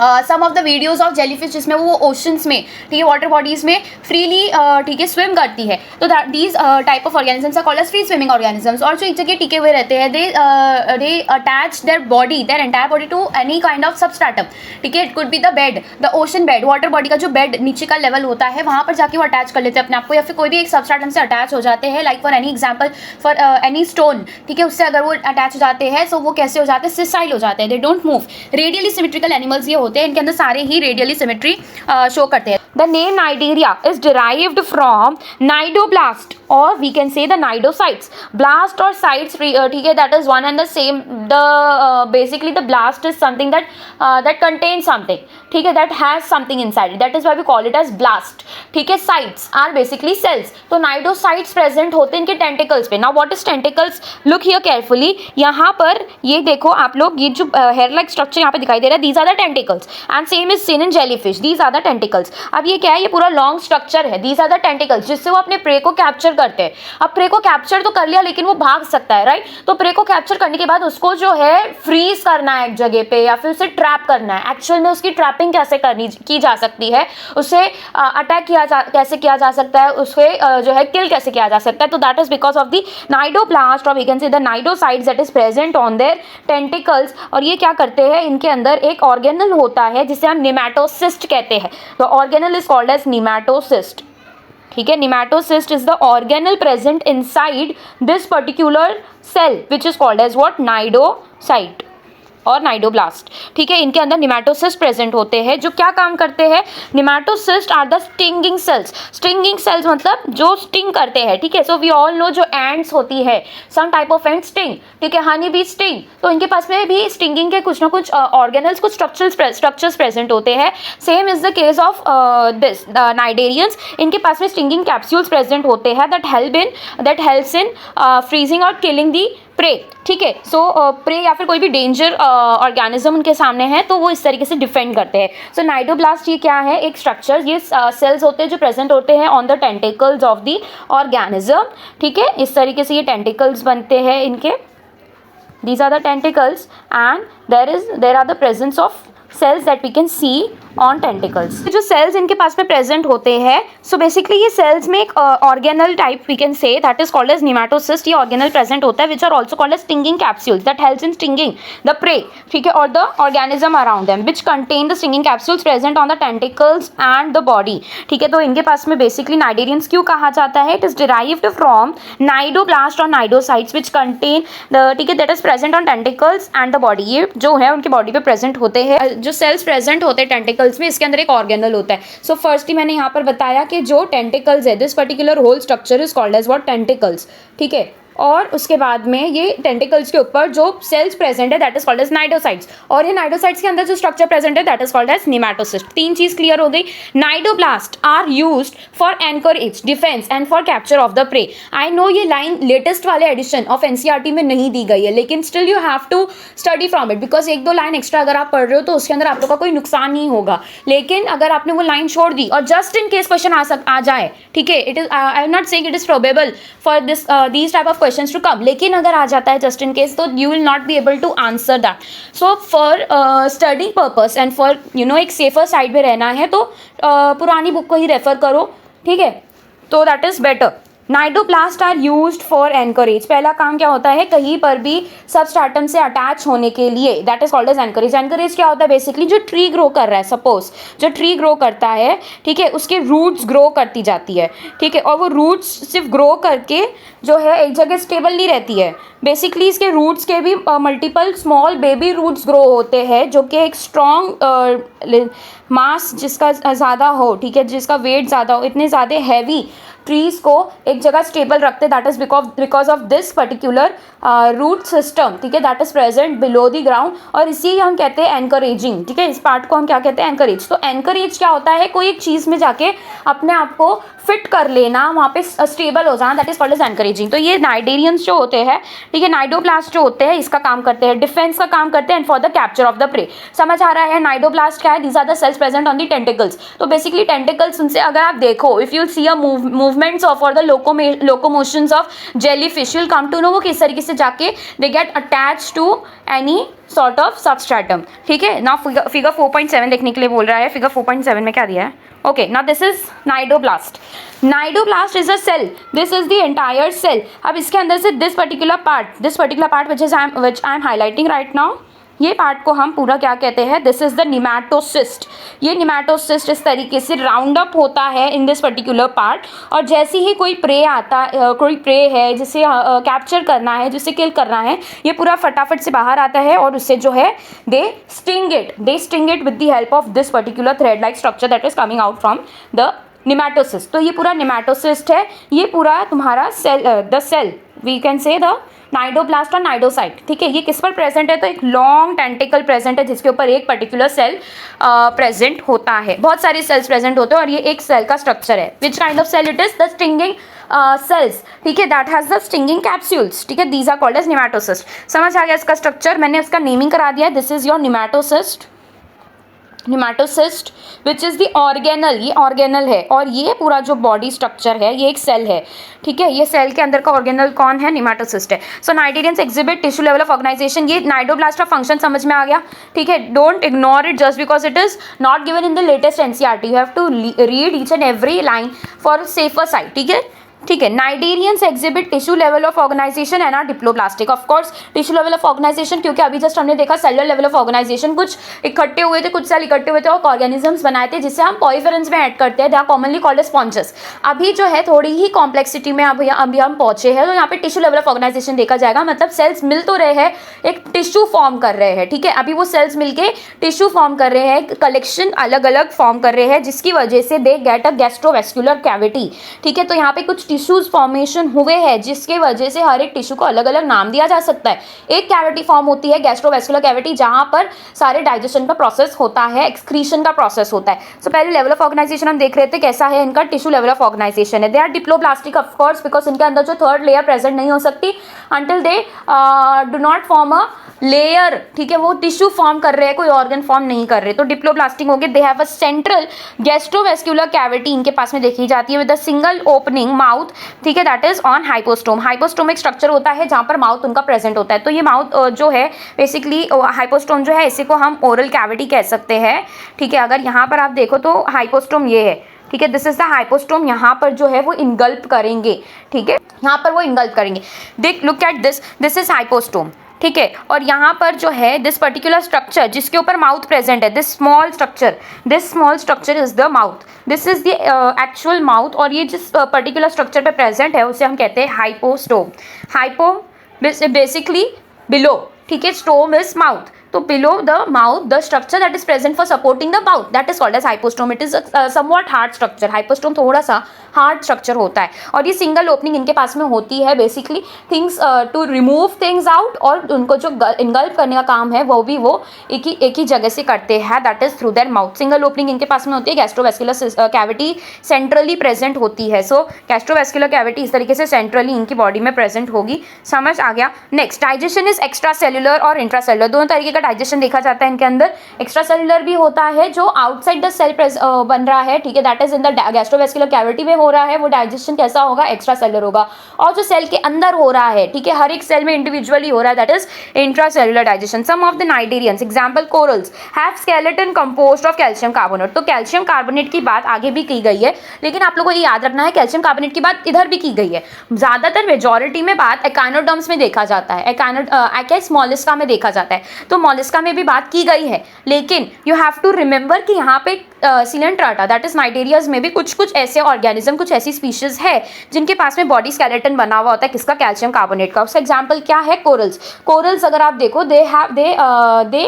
some of the videos of jellyfish जिसमें वो ओशंस में, ठीक है, वाटर बॉडीज में फ्रीली ठीक है स्विम करती है। तो these type of organisms are called as free swimming organisms. और जो एक जगह टिके हुए रहते हैं, they attach their body, their entire body to any kind of substratum, ठीक है। It could be the bed, the ocean bed, water body का जो बेड नीचे का लेवल होता है वहाँ पर जाके वो अटैच कर लेते हैं अपने आप को, या फिर कोई भी एक सबस्ट्रैटम से अटैच हो जाते हैं, like for any example for any stone, ठीक है, उससे अगर वो अटैच हो जाते हैं तो वो कैसे हो जाते हैं, सिसाइल हो जाते हैं, दे don't move. Radially symmetrical animals ये होते हैं, इनके अंदर सारे ही रेडियली सिमेट्री शो करते हैं। The name Cnidaria is derived from cnidoblast और we can say the cnidocytes. Blast और साइट्स, ठीक है, that is one and the same. The basically the blast is something that contain something, ठीक है, that has something inside, that is why we call it as blast, ठीक है। साइट्स आर बेसिकली सेल्स, तो नाइडोसाइट्स प्रेजेंट होते हैं इनके टेंटिकल्स पे। Now what is tentacles, look here carefully, यहाँ पर ये देखो आप लोग, ये जो हेयर लाइक स्ट्रक्चर यहाँ पे दिखाई दे रहा है, these are the tentacles and same is seen in jellyfish, these are the tentacles. अब ये क्या है, ये पूरा लॉन्ग स्ट्रक्चर है, दीज आर द टेंटिकल्स, जिससे वो अपने प्रे को कैप्चर करते हैं। अब प्रे को कैप्चर तो कर लिया लेकिन वो भाग सकता है, राइट। तो प्रे को कैप्चर करने के बाद उसको जो है फ्रीज करना है एक जगह पे या फिर उसे ट्रैप करना है। एक्चुअल में उसकी ट्रैपिंग कैसे की जा सकती है, उसे अटैक कैसे किया जा सकता है, उसे जो है किल कैसे किया जा सकता है, तो that is because of the cnidoblast और we can say the cnidocytes that is present on their tentacles. और ये क्या करते हैं, इनके अंदर एक ऑर्गेनल होता है जिसे हम निमैटोसिस्ट कहते हैं। The organelle is called as nematocyst, ठीक है। Nematocyst is the organelle present inside this particular cell which is called as what, cnidocyte और नाइडोब्लास्ट, ठीक है। इनके अंदर निमैटोसिस्ट प्रेजेंट होते हैं जो क्या काम करते हैं, nematocyst are the stinging cells. Stinging cells मतलब जो स्टिंग करते हैं, ठीक है। सो वी ऑल नो जो एंड्स होती है, some type of end sting, ठीक है, हनी बी स्टिंग, तो इनके पास में भी स्टिंगिंग के कुछ ना कुछ ऑर्गेनल्स, कुछ स्ट्रक्चर्स प्रेजेंट होते हैं। Same is the case of this cnidarians, इनके पास में स्टिंगिंग कैप्सूल्स प्रेजेंट होते हैं दैट हेल्प्स इन फ्रीजिंग और किलिंग दी प्रे, ठीक है। सो प्रे या फिर कोई भी डेंजर ऑर्गेनिज्म उनके सामने है तो वो इस तरीके से डिफेंड करते हैं। सो नाइडोब्लास्ट ये क्या है, एक स्ट्रक्चर, ये सेल्स होते हैं जो प्रेजेंट होते हैं on the tentacles of the organism, ठीक है। इस तरीके से ये टेंटिकल्स बनते हैं इनके, these are the tentacles and there are the presence of cells that we can see on tentacles। जो cells इनके पास में present होते हैं, so basically ये cells में एक organelle type we can say that is called as nematocyst, ये organelle present होता है which are also called as stinging capsules that helps in stinging the prey, ठीक है, or the organism around them which contain the stinging capsules present on the tentacles and the body, ठीक है। तो इनके पास में basically cnidarians क्यों कहा जाता है, it is derived from nidoblast or nidocytes which contain the, ठीक है, that is present on tentacles and the body, ये जो है उनकी बॉडी पे प्रेजेंट होते हैं। जो सेल्स प्रेजेंट होते हैं टेंटिकल्स में, इसके अंदर एक ऑर्गेनल होता है। सो फर्स्ट ही मैंने यहाँ पर बताया कि जो टेंटिकल्स है, this particular whole structure is called as what, tentacles, ठीक है। और उसके बाद में ये टेंटिकल्स के ऊपर जो सेल्स प्रेजेंट है that is called as cnidocytes, और ये नाइडोसाइट्स के अंदर जो स्ट्रक्चर प्रेजेंट है that is called as nematocyst. तीन चीज क्लियर हो गई। Cnidoblast are used for anchorage, defence and for capture of the prey. I know ये लाइन लेटेस्ट वाले एडिशन ऑफ एनसीईआरटी में नहीं दी गई है, लेकिन still you have to study from it, because एक दो लाइन एक्स्ट्रा अगर आप पढ़ रहे हो तो उसके अंदर आप लोग का कोई नुकसान नहीं होगा। लेकिन अगर आपने वो लाइन छोड़ दी और जस्ट इन केस क्वेश्चन आ जाए, ठीक है, it is, I am not saying it is probable for this these type of questions to come, लेकिन अगर आ जाता है जस्ट इन केस तो you will not be able to answer that. So for study purpose and for एक सेफर साइड में रहना है तो पुरानी बुक को ही रेफर करो, ठीक है, तो that is better. Cnidoblast are used for anchorage. पहला काम क्या होता है, कहीं पर भी सबस्ट्रेटम से अटैच होने के लिए, that is called as anchorage. Anchorage क्या होता है, बेसिकली जो ट्री ग्रो कर रहा है, सपोज जो ट्री ग्रो करता है, ठीक है, उसके रूट्स ग्रो करती जाती है, ठीक है, और वो रूट्स सिर्फ ग्रो करके जो है एक जगह स्टेबल नहीं रहती है। बेसिकली इसके रूट्स के भी multiple small baby roots grow होते हैं जो कि एक स्ट्रॉन्ग मास जिसका ज़्यादा हो, ठीक है, जिसका वेट ज़्यादा हो, इतने ज़्यादा हैवी ट्रीज को एक जगह स्टेबल रखते, that is because of this particular root system, ठीक है, that is present below the ground, और इसी हम कहते हैं एंकरेजिंग, ठीक है। इस पार्ट को हम क्या कहते हैं, एंकरेज। तो एंकरेज क्या होता है, कोई एक चीज़ में जाके अपने आप को फिट कर लेना, वहाँ पे स्टेबल हो जाना, that is called as anchoraging. तो ये नाइडेरियंस जो होते हैं, ठीक है, नाइडोब्लास्ट जो होते हैं इसका काम करते हैं, डिफेंस का काम करते हैं and for the capture of the prey. समझ आ रहा है। नाइडोब्लास्ट क्या है, these are the cells present on the tentacles. तो बेसिकली टेंटिकल्स उनसे अगर आप देखो, if you see a movements of और the locomotions of jellyfish, you will come to know वो किस तरीके से जाके they get attach to any sort of substratum, ठीक है ना। फिगर 4.7 देखने के लिए बोल रहा है। फिगर 4.7 में क्या दिया है, okay, now this is cnidoblast. Cnidoblast is a cell, this is the entire cell. अब इसके अंदर से this particular part which I am highlighting right now, ये पार्ट को हम पूरा क्या कहते हैं, दिस इज द निमैटोसिस्ट। ये निमैटोसिस्ट इस तरीके से राउंड अप होता है इन दिस पर्टिकुलर पार्ट, और जैसे ही कोई प्रे कोई प्रे है जिसे कैप्चर करना है, जिसे किल करना है, ये पूरा फटाफट से बाहर आता है और उससे जो है they sting it with the help of this particular thread like structure that is coming out from the nematocyst. तो ये पूरा निमैटोसिस्ट है, ये पूरा तुम्हारा cell, the cell we can say the cnidoblast और नाइडोसाइट, ठीक है। ये किस पर प्रेजेंट है, तो एक लॉन्ग टेंटिकल प्रेजेंट है जिसके ऊपर एक पर्टिकुलर सेल प्रेजेंट होता है। बहुत सारे सेल्स प्रेजेंट होते हैं और ये एक सेल का स्ट्रक्चर है। Which kind of cell it is, the stinging cells, ठीक है, that has the stinging capsules, ठीक है, these are called as nematocyst. समझ आ गया इसका स्ट्रक्चर, मैंने इसका नेमिंग करा दिया, this is your nematocyst which is the organelle. ये ऑर्गेनल है और ये पूरा जो बॉडी स्ट्रक्चर है ये एक सेल है, ठीक है। ये सेल के अंदर का ऑर्गेनल कौन है, निमैटोसिस्ट है। So cnidarians exhibit tissue level of organisation. ये नाइडोब्लास्ट का फंक्शन समझ में आ गया, ठीक है। Don't ignore it just because it is not given in the latest NCERT, you have to read each and every line for safer side, ठीक है। ठीक है, cnidarians exhibit tissue level of organisation and are diploblastic. Of course tissue level of organisation, क्योंकि अभी जस्ट हमने देखा सेलुलर लेवल ऑफ ऑर्गेनाइजेशन, कुछ इकट्ठे हुए थे, कुछ सेल इकट्ठे हुए थे और ऑर्गेनिजम्स बनाए थे जिसे हम पॉइफेरेंस में ऐड करते हैं, they are commonly called as sponges. अभी जो है थोड़ी ही कॉम्प्लेक्सिटी में अभी हम पहुंचे हैं, तो यहाँ पे टिश्यू लेवल ऑफ ऑर्गेनाइजेशन देखा जाएगा, मतलब सेल्स मिल तो रहे हैं, एक टिश्यू फॉर्म कर रहे हैं, ठीक है। अभी वो सेल्स मिलके टिश्यू फॉर्म कर रहे हैं, कलेक्शन अलग अलग फॉर्म कर रहे हैं, जिसकी वजह से they get a gastrovascular cavity, ठीक है। तो यहाँ पे कुछ टिश्यूज फॉर्मेशन हुए हैं जिसके वजह से हर एक टिश्यू को अलग अलग नाम दिया जा सकता है। एक कैविटी फॉर्म होती है गैस्ट्रोवेस्कुलर कैविटी, जहां पर सारे डाइजेशन का प्रोसेस होता है, एक्सक्रीशन का प्रोसेस होता है। सो पहले लेवल ऑफ ऑर्गेनाइजेशन हम देख रहे थे कैसा है इनका टिश्यू लेवल ऑफ ऑर्गेनाइजेशन है। They are diploblastic of course because इनके अंदर जो थर्ड लेयर प्रेजेंट नहीं हो सकती until they do not form a layer, ठीक है, वो टिश्यू फॉर्म कर रहे हैं, कोई ऑर्गन फॉर्म नहीं कर रहे, तो डिप्लोब्लास्टिक हो गए। They have a central gastrovascular cavity इनके पास में देखी जाती है with a single opening mouth, ठीक है, that is on hypostome. Hypostome एक स्ट्रक्चर होता है जहां पर माउथ उनका प्रेजेंट होता है। तो ये माउथ जो है बेसिकली हाइपोस्टोम जो है इसी को हम ओरल कैविटी कह सकते हैं, ठीक है। अगर यहाँ पर आप देखो तो हाइपोस्टोम ये है, ठीक है, दिस इज द हाइपोस्टोम। यहाँ पर जो है वो इनगल्प करेंगे, ठीक है, यहाँ पर वो इनगल्प करेंगे। देख look at this is hypostome, ठीक है। और यहाँ पर जो है दिस पर्टिकुलर स्ट्रक्चर जिसके ऊपर माउथ प्रेजेंट है, this small structure is the mouth, this is the actual mouth. और ये जिस पर्टिकुलर स्ट्रक्चर पे प्रेजेंट है उसे हम कहते हैं हाइपोस्टोम। हाइपो बेसिकली बिलो, ठीक है, स्टोम इज माउथ, तो below the mouth the structure that is present for supporting the mouth that is called as hypostome. It is a somewhat hard structure. hypostome थोड़ा सा हार्ड स्ट्रक्चर होता है और ये सिंगल ओपनिंग इनके पास में होती है basically things to remove things out, और उनको जो इनगल्प करने का काम है वो भी वो एक ही जगह से करते हैं, that is through their mouth. Single opening इनके पास में होती है। गैस्ट्रोवेस्कुलर कैविटी सेंट्रली प्रेजेंट होती है। सो गैस्ट्रोवेस्कुलर कैविटी इस तरीके से सेंट्रली इनकी बॉडी में प्रेजेंट होगी। समझ आ गया। Next, digestion is extra cellular और इंट्रासेलुलर, दोनों तरीके का डाइजेशन देखा जाता है इनके अंदर। एक्स्ट्रा सेलुलर भी होता है जो आउटसाइड द सेल बन रहा है, ठीक है, that is in the gastrovascular cavity में हो रहा है, वो डाइजेशन कैसा होगा, एक्स्ट्रा सेलुलर होगा। और जो सेल के अंदर हो रहा है, ठीक है, हर एक सेल में इंडिविजुअली हो रहा है, that is intracellular digestion. Some of the cnidarians example corals have skeleton composed of calcium carbonate. तो कैल्शियम कार्बोनेट की बात आगे भी की गई है, लेकिन आप लोगों को ये याद रखना है कैल्शियम कार्बोनेट की बात इधर भी की गई है। ज्यादातर मेजॉरिटी में बात एकाइनोडर्म्स में देखा जाता है, एक्स मोलस्का में देखा जाता है, तो मोलस्का में भी बात की गई है। लेकिन यू हैव टू रिमेंबर कि यहाँ पे सिलेंट्राटा दैट इज नाइडेरियाज में भी कुछ ऐसे ऑर्गेनिज्म, कुछ ऐसी स्पीशीज है जिनके पास में बॉडी स्केलेटन बना हुआ होता है, किसका, कैल्शियम कार्बोनेट का। उसका एग्जांपल क्या है, कोरल्स अगर आप देखो दे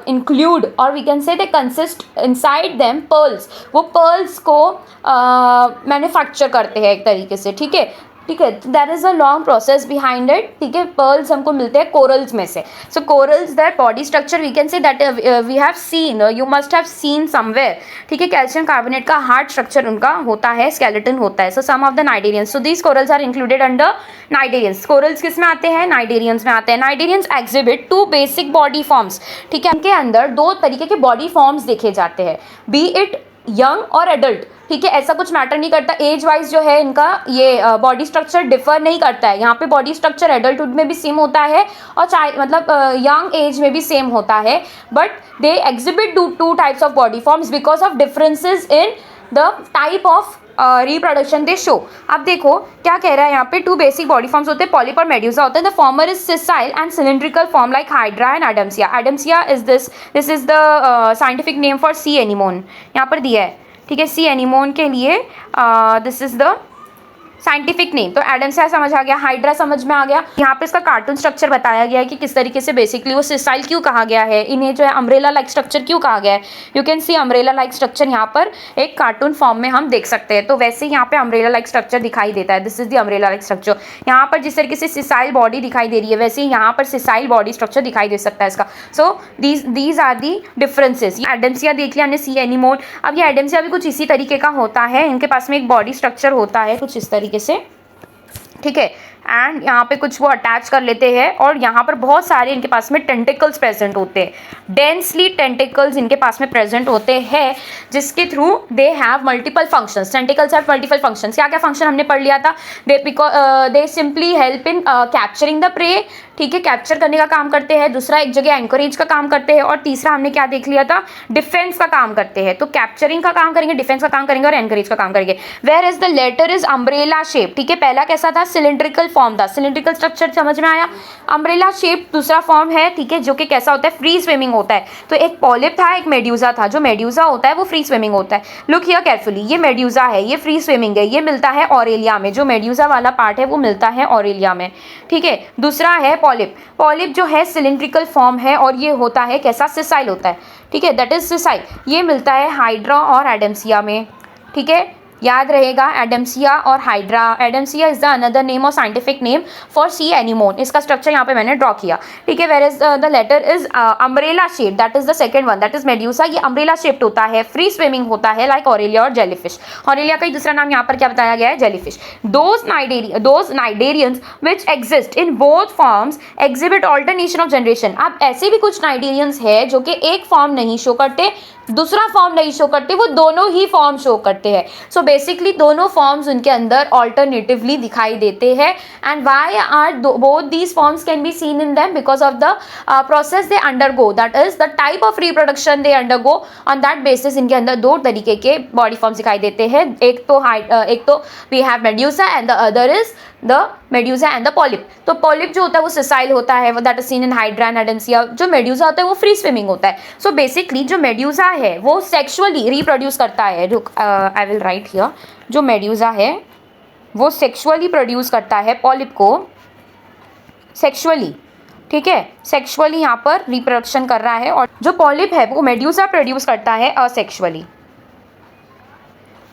इंक्लूड और we can say they consist inside them pearls, वो पर्ल्स को मैन्युफैक्चर करते हैं एक तरीके से, ठीक है, ठीक है, there is a long process behind it, ठीक है। पर्ल्स हमको मिलते हैं कोरल्स में से। So corals that body structure we can say that we have seen, you must have seen somewhere, ठीक है। कैल्शियम कार्बोनेट का हार्ड स्ट्रक्चर उनका होता है, स्केलेटन होता है। So some of the cnidarians, so these corals are included under cnidarians. Corals किस में आते हैं, नाइडेरियंस में आते हैं। Cnidarians exhibit two basic body forms, ठीक है, इनके अंदर दो तरीके के बॉडी फॉर्म्स देखे जाते हैं, बी इट यंग और एडल्ट, ठीक है, ऐसा कुछ मैटर नहीं करता एज वाइज जो है इनका ये बॉडी स्ट्रक्चर डिफर नहीं करता है। यहाँ पे बॉडी स्ट्रक्चर एडल्टहुड में भी सेम होता है और मतलब यंग एज में भी सेम होता है, but they exhibit two types of body forms because of differences in the type of reproduction they show. अब देखो क्या कह रहा है यहाँ पे, टू बेसिक बॉडी फॉर्म्स होते हैं, पॉलिप और मेड्यूसा होते हैं। The former is sessile and cylindrical form like hydra and Adamsia. Adamsia is this is the scientific name for sea anemone, यहाँ पर दिया है, ठीक है, सी एनिमोन के लिए this is the scientific name. तो एडम्सिया समझ आ गया, हाइड्रा समझ में आ गया। यहाँ पे इसका कार्टून स्ट्रक्चर बताया गया है कि किस तरीके से बेसिकली वो सिसाइल क्यों कहा गया है, इन्हें जो है अम्ब्रेला लाइक स्ट्रक्चर क्यों कहा गया है। You can see umbrella like structure यहाँ पर एक कार्टून फॉर्म में हम देख सकते हैं। तो वैसे ही यहाँ पे अम्ब्रेला लाइक स्ट्रक्चर दिखाई देता है, this is the umbrella like structure. यहाँ पर जिस तरीके से सिसाइल बॉडी दिखाई दे रही है वैसे ही यहाँ पर सिसाइल बॉडी स्ट्रक्चर दिखाई दे सकता है इसका। So these are the differences. Adamsia देख लिया हमने, सी एनिमोन। अब ये एडम्सिया भी कुछ इसी तरीके का होता है, इनके पास में एक बॉडी स्ट्रक्चर होता है कुछ इस तरीके से, ठीक है, एंड यहाँ पे कुछ वो अटैच कर लेते हैं और यहाँ पर बहुत सारे इनके पास में टेंटिकल्स प्रेजेंट होते हैं, डेंसली टेंटिकल्स इनके पास में प्रेजेंट होते हैं, जिसके through they have multiple functions. Tentacles have multiple functions. क्या क्या फंक्शन हमने पढ़ लिया था, दे simply help in capturing the prey, ठीक है, कैप्चर करने का काम करते हैं। दूसरा एक जगह एंकरेज का काम करते हैं और तीसरा हमने क्या देख लिया था, डिफेंस का काम करते हैं। तो कैप्चरिंग का काम करेंगे, डिफेंस का काम करेंगे और एंकरेज का काम करेंगे। Where is the latter is umbrella shape, ठीक है, पहला कैसा था, सिलिंड्रिकल फॉर्म था, सिलिंड्रिकल स्ट्रक्चर समझ में आया। अम्ब्रेला शेप दूसरा फॉर्म है, ठीक है, जो कि कैसा होता है, फ्री स्विमिंग होता है। तो एक पॉलिप था, एक मेड्यूसा था। जो मेड्यूसा होता है वो फ्री स्विमिंग होता है। लुक हियर केयरफुली, ये मेड्यूसा है, ये फ्री स्विमिंग है, ये मिलता है ऑरेलिया में। जो मेड्यूसा वाला पार्ट है वो मिलता है ऑरेलिया में, ठीक है। दूसरा है पॉलिप। पॉलिप जो है सिलिंड्रिकल फॉर्म है और ये होता है कैसा, सिसाइल होता है, ठीक है, दैट इज सिसाइल। ये मिलता है हाइड्रा और एडम्सिया में, ठीक है। याद रहेगा एडम्सिया और Hydra. Adamsia is the another name और scientific name for sea anemone. इसका स्ट्रक्चर यहाँ पे मैंने ड्रॉ किया, ठीक है। Where is the latter is umbrella shape, that is the second one, that is medusa. ये अम्ब्रेला शेप्ड होता है, फ्री स्विमिंग होता है लाइक ऑरेलिया और जेलीफिश। ऑरेलिया का ही दूसरा नाम यहाँ पर क्या बताया गया है, jellyfish. Those cnidarians which exist in both forms exhibit alternation of generation. अब ऐसे भी कुछ नाइडेरियंस है जो कि एक फॉर्म नहीं शो करते, दूसरा फॉर्म नहीं शो करते, वो दोनों ही फॉर्म शो करते हैं। सो बेसिकली दोनों फॉर्म्स उनके अंदर ऑल्टरनेटिवली दिखाई देते हैं। And why are both these forms can be seen in them, because of the process they undergo, that is the type of reproduction they undergo. On that basis इनके अंदर दो तरीके के बॉडी फॉर्म्स दिखाई देते हैं। एक तो we have medusa and the other is the medusa and the polyp. तो पॉलिप जो होता है वो सिसाइल होता है, that is seen in Hydra and Adamsia. जो मेड्यूसा होता है वो फ्री स्विमिंग होता है। सो बेसिकली जो मेड्यूसा है वो सेक्सुअली रिप्रोड्यूस करता है। आई विल राइट हियर, जो मेड्यूसा है वो सेक्सुअली प्रोड्यूस करता है पॉलिप को, सेक्सुअली, ठीक है, सेक्सुअली यहाँ पर रिप्रोडक्शन कर रहा है। और जो पॉलिप है वो मेड्यूसा प्रोड्यूस करता है असेक्सुअली,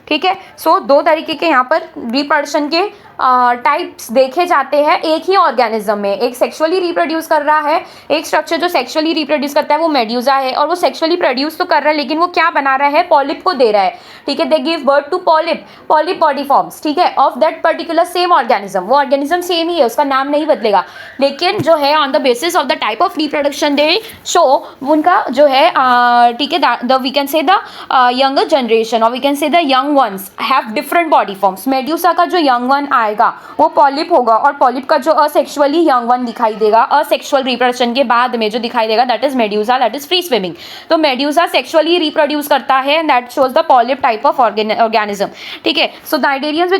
ठीक है। सो दो तरीके के यहाँ पर रिप्रोडक्शन के टाइप्स देखे जाते हैं एक ही ऑर्गेनिज्म में। एक सेक्सुअली रिप्रोड्यूस कर रहा है, एक स्ट्रक्चर जो सेक्सुअली रिप्रोड्यूस करता है वो मेड्यूसा है, और वो सेक्सुअली प्रोड्यूस तो कर रहा है लेकिन वो क्या बना रहा है, पॉलिप को दे रहा है, ठीक है। They give birth to polyp body forms, ठीक है, of that particular same organism. वो ऑर्गेनिज्म सेम ही है, उसका नाम नहीं बदलेगा, लेकिन जो है on the basis of the type of reproduction they show, उनका जो है ठीक है, we can say the younger generation और we can say the young ones have different body forms. Medusa का जो यंग वन आएगा वो पॉलिप होगा, और पॉलिप का जो असेक्सुअली यंग वन दिखाई देगा, असेक्सुअल रिप्रोडक्शन के बाद में जो दिखाई देगा, that is medusa, that is free swimming. तो मेड्यूसा सेक्सुअली रिप्रोड्यूस करता है, that shows the polyp type of organism, ठीक है। So cnidarians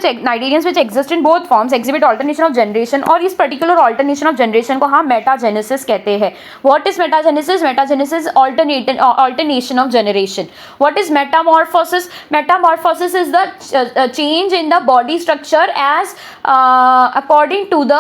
which exist in both forms exhibit alternation of generation, और इस पर्टिकुलर ऑल्टरनेशन ऑफ जनरेशन को हम मेटाजेनेसिस कहते हैं। What is metagenesis? Metagenesis alternation of generation. What is metamorphosis? Metamorphosis is the change in the body structure as according to the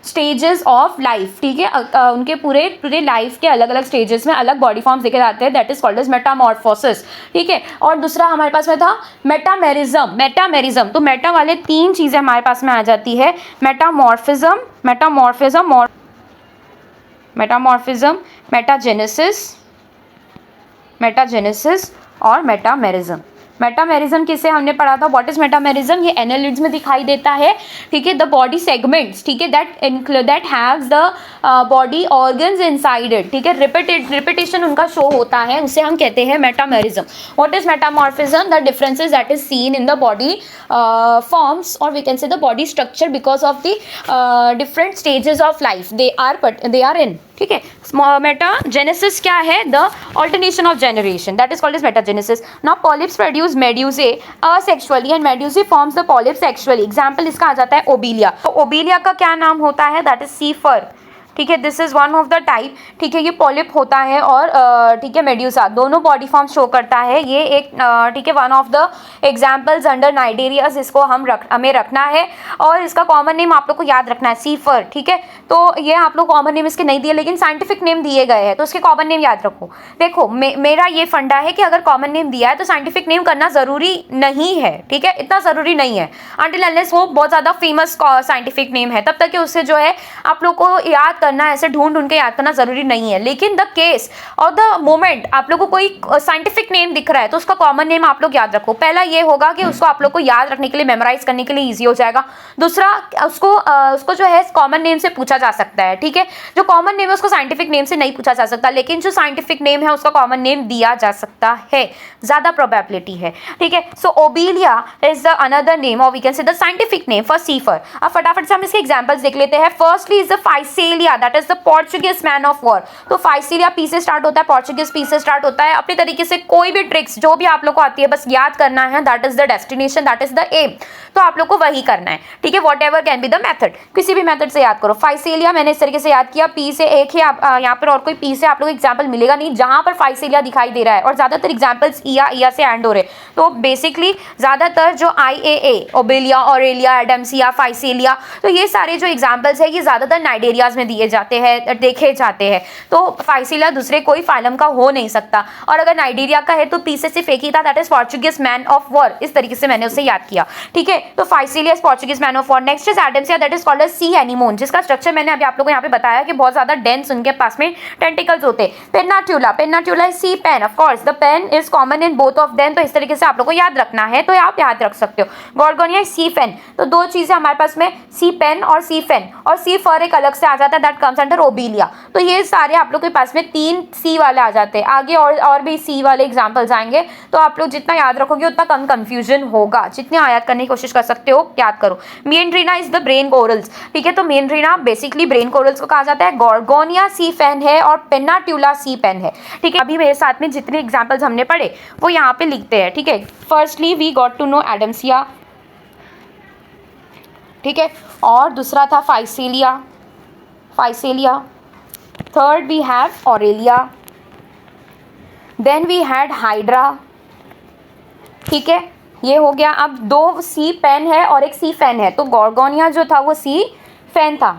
stages of life, ठीक है। उनके पूरे लाइफ के अलग अलग स्टेजेस में अलग बॉडी फॉर्म्स देखे जाते हैं, that is called as metamorphosis, ठीक है। और दूसरा हमारे पास में था मेटामेरिज्म। तो मेटा वाले तीन चीज़ें हमारे पास में आ जाती है, मेटामॉर्फिज्म, मेटाजेनेसिस और मेटामेरिज्म। मेटामेरिज्म किसे हमने पढ़ा था, व्हाट इज मेटामेरिज्म? ये एनालिड्स में दिखाई देता है, ठीक है, द बॉडी सेगमेंट्स, ठीक है, that haves the body organs inside it, ठीक है, रिपीटेशन उनका शो होता है, उसे हम कहते हैं metamerism. What is metamorphism? The differences that is seen in the body forms और we can say the body structure because of the different stages of life they are in, ठीक है। मेटाजेनेसिस क्या है? The alternation of generation, that is called as metagenesis. Now polyps produce medusae asexually and medusae forms the polyp sexually. Example इसका आ जाता है ओबीलिया। तो ओबीलिया का क्या नाम होता है? दैट इज सी फर, ठीक है, this is one of the type, ठीक है। ये पॉलिप होता है और ठीक है मेड्यूसा, दोनों बॉडी फॉर्म शो करता है। ये एक ठीक है one of the examples under cnidarians, इसको हमें रखना है और इसका कॉमन नेम आप लोग को याद रखना है, सीफर, ठीक है। तो ये आप लोग कॉमन नेम इसके नहीं दिए लेकिन साइंटिफिक नेम दिए गए हैं, तो उसके कॉमन नेम याद रखो। देखो मेरा ये फंडा है कि अगर कॉमन नेम दिया है तो साइंटिफिक नेम करना जरूरी नहीं है, ठीक है, इतना जरूरी नहीं है अनटिल अनलेस वो बहुत ज़्यादा फेमस साइंटिफिक नेम है, तब तक कि उससे जो है आप लोग को याद करना, ऐसे ढूंढ के याद करना जरूरी नहीं है। लेकिन द केस और द मोमेंट आप लोग को कोई साइंटिफिक नेम दिख रहा है तो उसका कॉमन नेम आप लोग याद रखो। पहला ये होगा कि उसको आप लोग को याद रखने के लिए, मेमोराइज करने के लिए इजी हो जाएगा। दूसरा उसको जो है कॉमन नेम से पूछा जा सकता है, ठीक है। जो कॉमन नेम है उसको साइंटिफिक नेम से नहीं पूछा जा सकता, लेकिन जो साइंटिफिक नेम है उसका कॉमन नेम दिया जा सकता है, ज्यादा प्रोबेबिलिटी है, ठीक है। So Obelia is the another name और we can say the scientific name for sea fur. अब फटाफट से हम इसके एग्जांपल्स देख लेते हैं। Firstly is the Physalia, that is the Portuguese man of war. तो फाइसेलिया पी से स्टार्ट होता है, पोर्चुगीज पी से स्टार्ट होता है। अपने तरीके से कोई भी ट्रिक्स जो भी आप लोग को आती है बस याद करना है, that is the destination, that is the aim, तो आप लोग को वही करना है, ठीक है। Whatever can be the method, किसी भी मेथड से याद करो। फाइसेलिया मैंने इस तरीके से याद किया, पी से एक ही यहाँ पर और कोई पी से आप लोग एग्जाम्पल मिलेगा नहीं जहां पर फाइसेलिया दिखाई दे रहा है, और ज्यादातर एग्जाम्पल्स ईया से एंड हो रहे। तो बेसिकली ज्यादातर जो ओबेलिया, ऑरेलिया, एडम्सिया, फाइसेलिया, तो ये सारे जो एग्जाम्पल्स है ये ज्यादातर नाइडेरियाज में दिए दिए जाते हैं, देखे जाते हैं। तो फाइसीलिया दूसरे कोई फाइलम का हो नहीं सकता। और अगर नाइजीरिया का है तो पी से सिर्फ एक ही था, that is Portuguese man of war. इस तरीके से मैंने उसे याद किया, ठीक है। तो Physalia is Portuguese man of war. Next is Adamsia, that is called as sea anemone, जिसका स्ट्रक्चर मैंने अभी आप लोगों को यहाँ पे बताया कि बहुत ज्यादा डेंस उनके पास में टेंटिकल्स होते हैं। Pennatula, Pennatula is sea pen, of course the pen is common in both of them. तो इस तरीके से आप लोगों को याद रखना है, तो आप याद रख सकते हो। गॉर्गोनिया सी फेन, तो दो चीजें हमारे पास में, सी पेन और सी फेन, और सी फर एक अलग से आ जाता है, दैट कम्स अंडर ओबीलिया। तो ये सारे आप लोग के पास में 3 सी वाले आ जाते हैं। आगे और भी सी वाले एग्जाम्पल्स आएंगे, तो आप लोग जितना याद रखोगे उतना कम कंफ्यूजन होगा। जितने याद करने की कोशिश कर सकते हो याद करो। मेनड्रीना इज द ब्रेन कोरल्स, ठीक है। तो मेनड्रीना बेसिकली ब्रेन कोरल्स को कहा जाता है। गॉर्गोनिया सी फेन है और पेन्नाट्यूला सी पेन है, ठीक है। अभी मेरे साथ में जितने एग्जाम्पल्स हमने पढ़े वो यहाँ पे लिखते हैं, ठीक है। Firstly we got to know Adamsia, ठीक है, और दूसरा था Physalia, Physalia. Third we have Aurelia, then we had Hydra, ठीक है, ये हो गया। अब 2 सी पेन है और एक सी फेन है, तो गॉर्गोनिया जो था वो सी फेन था,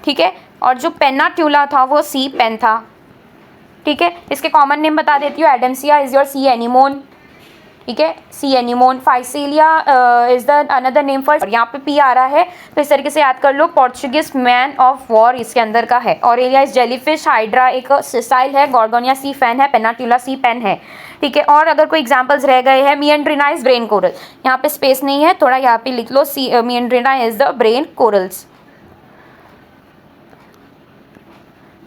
ठीक है, और जो पेन्नाट्यूला था वो सी पेन था, ठीक है। इसके कॉमन नेम बता देती हूँ, Adamsia is your sea anemone, ठीक है, sea anemone. Physalia is the another name for, यहाँ पे पी आ रहा है तो इस तरीके से याद कर लो, पोर्चुगीज मैन ऑफ वॉर इसके अंदर का है। ऑरेलिया इज जेलीफिश, हाइड्रा एक सिसाइल है, गॉर्गोनिया सी फैन है, पेन्नाट्यूला सी पेन है, ठीक है। और अगर कोई एग्जाम्पल्स रह गए हैं, मेएंड्रीना इज ब्रेन कोरल, यहाँ पे स्पेस नहीं है, थोड़ा यहाँ पे लिख लो, मेएंड्रीना इज द ब्रेन कोरल्स,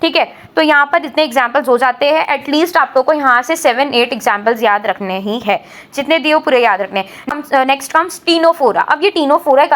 ठीक है। तो यहाँ पर इतने एग्जाम्पल्स हो जाते हैं। एटलीस्ट आप लोग को यहाँ से 7-8 एग्जाम्पल्स याद रखने ही है, जितने दिए पूरे याद रखने हैं। Next comes Ctenophora. अब ये टीनोफोरा एक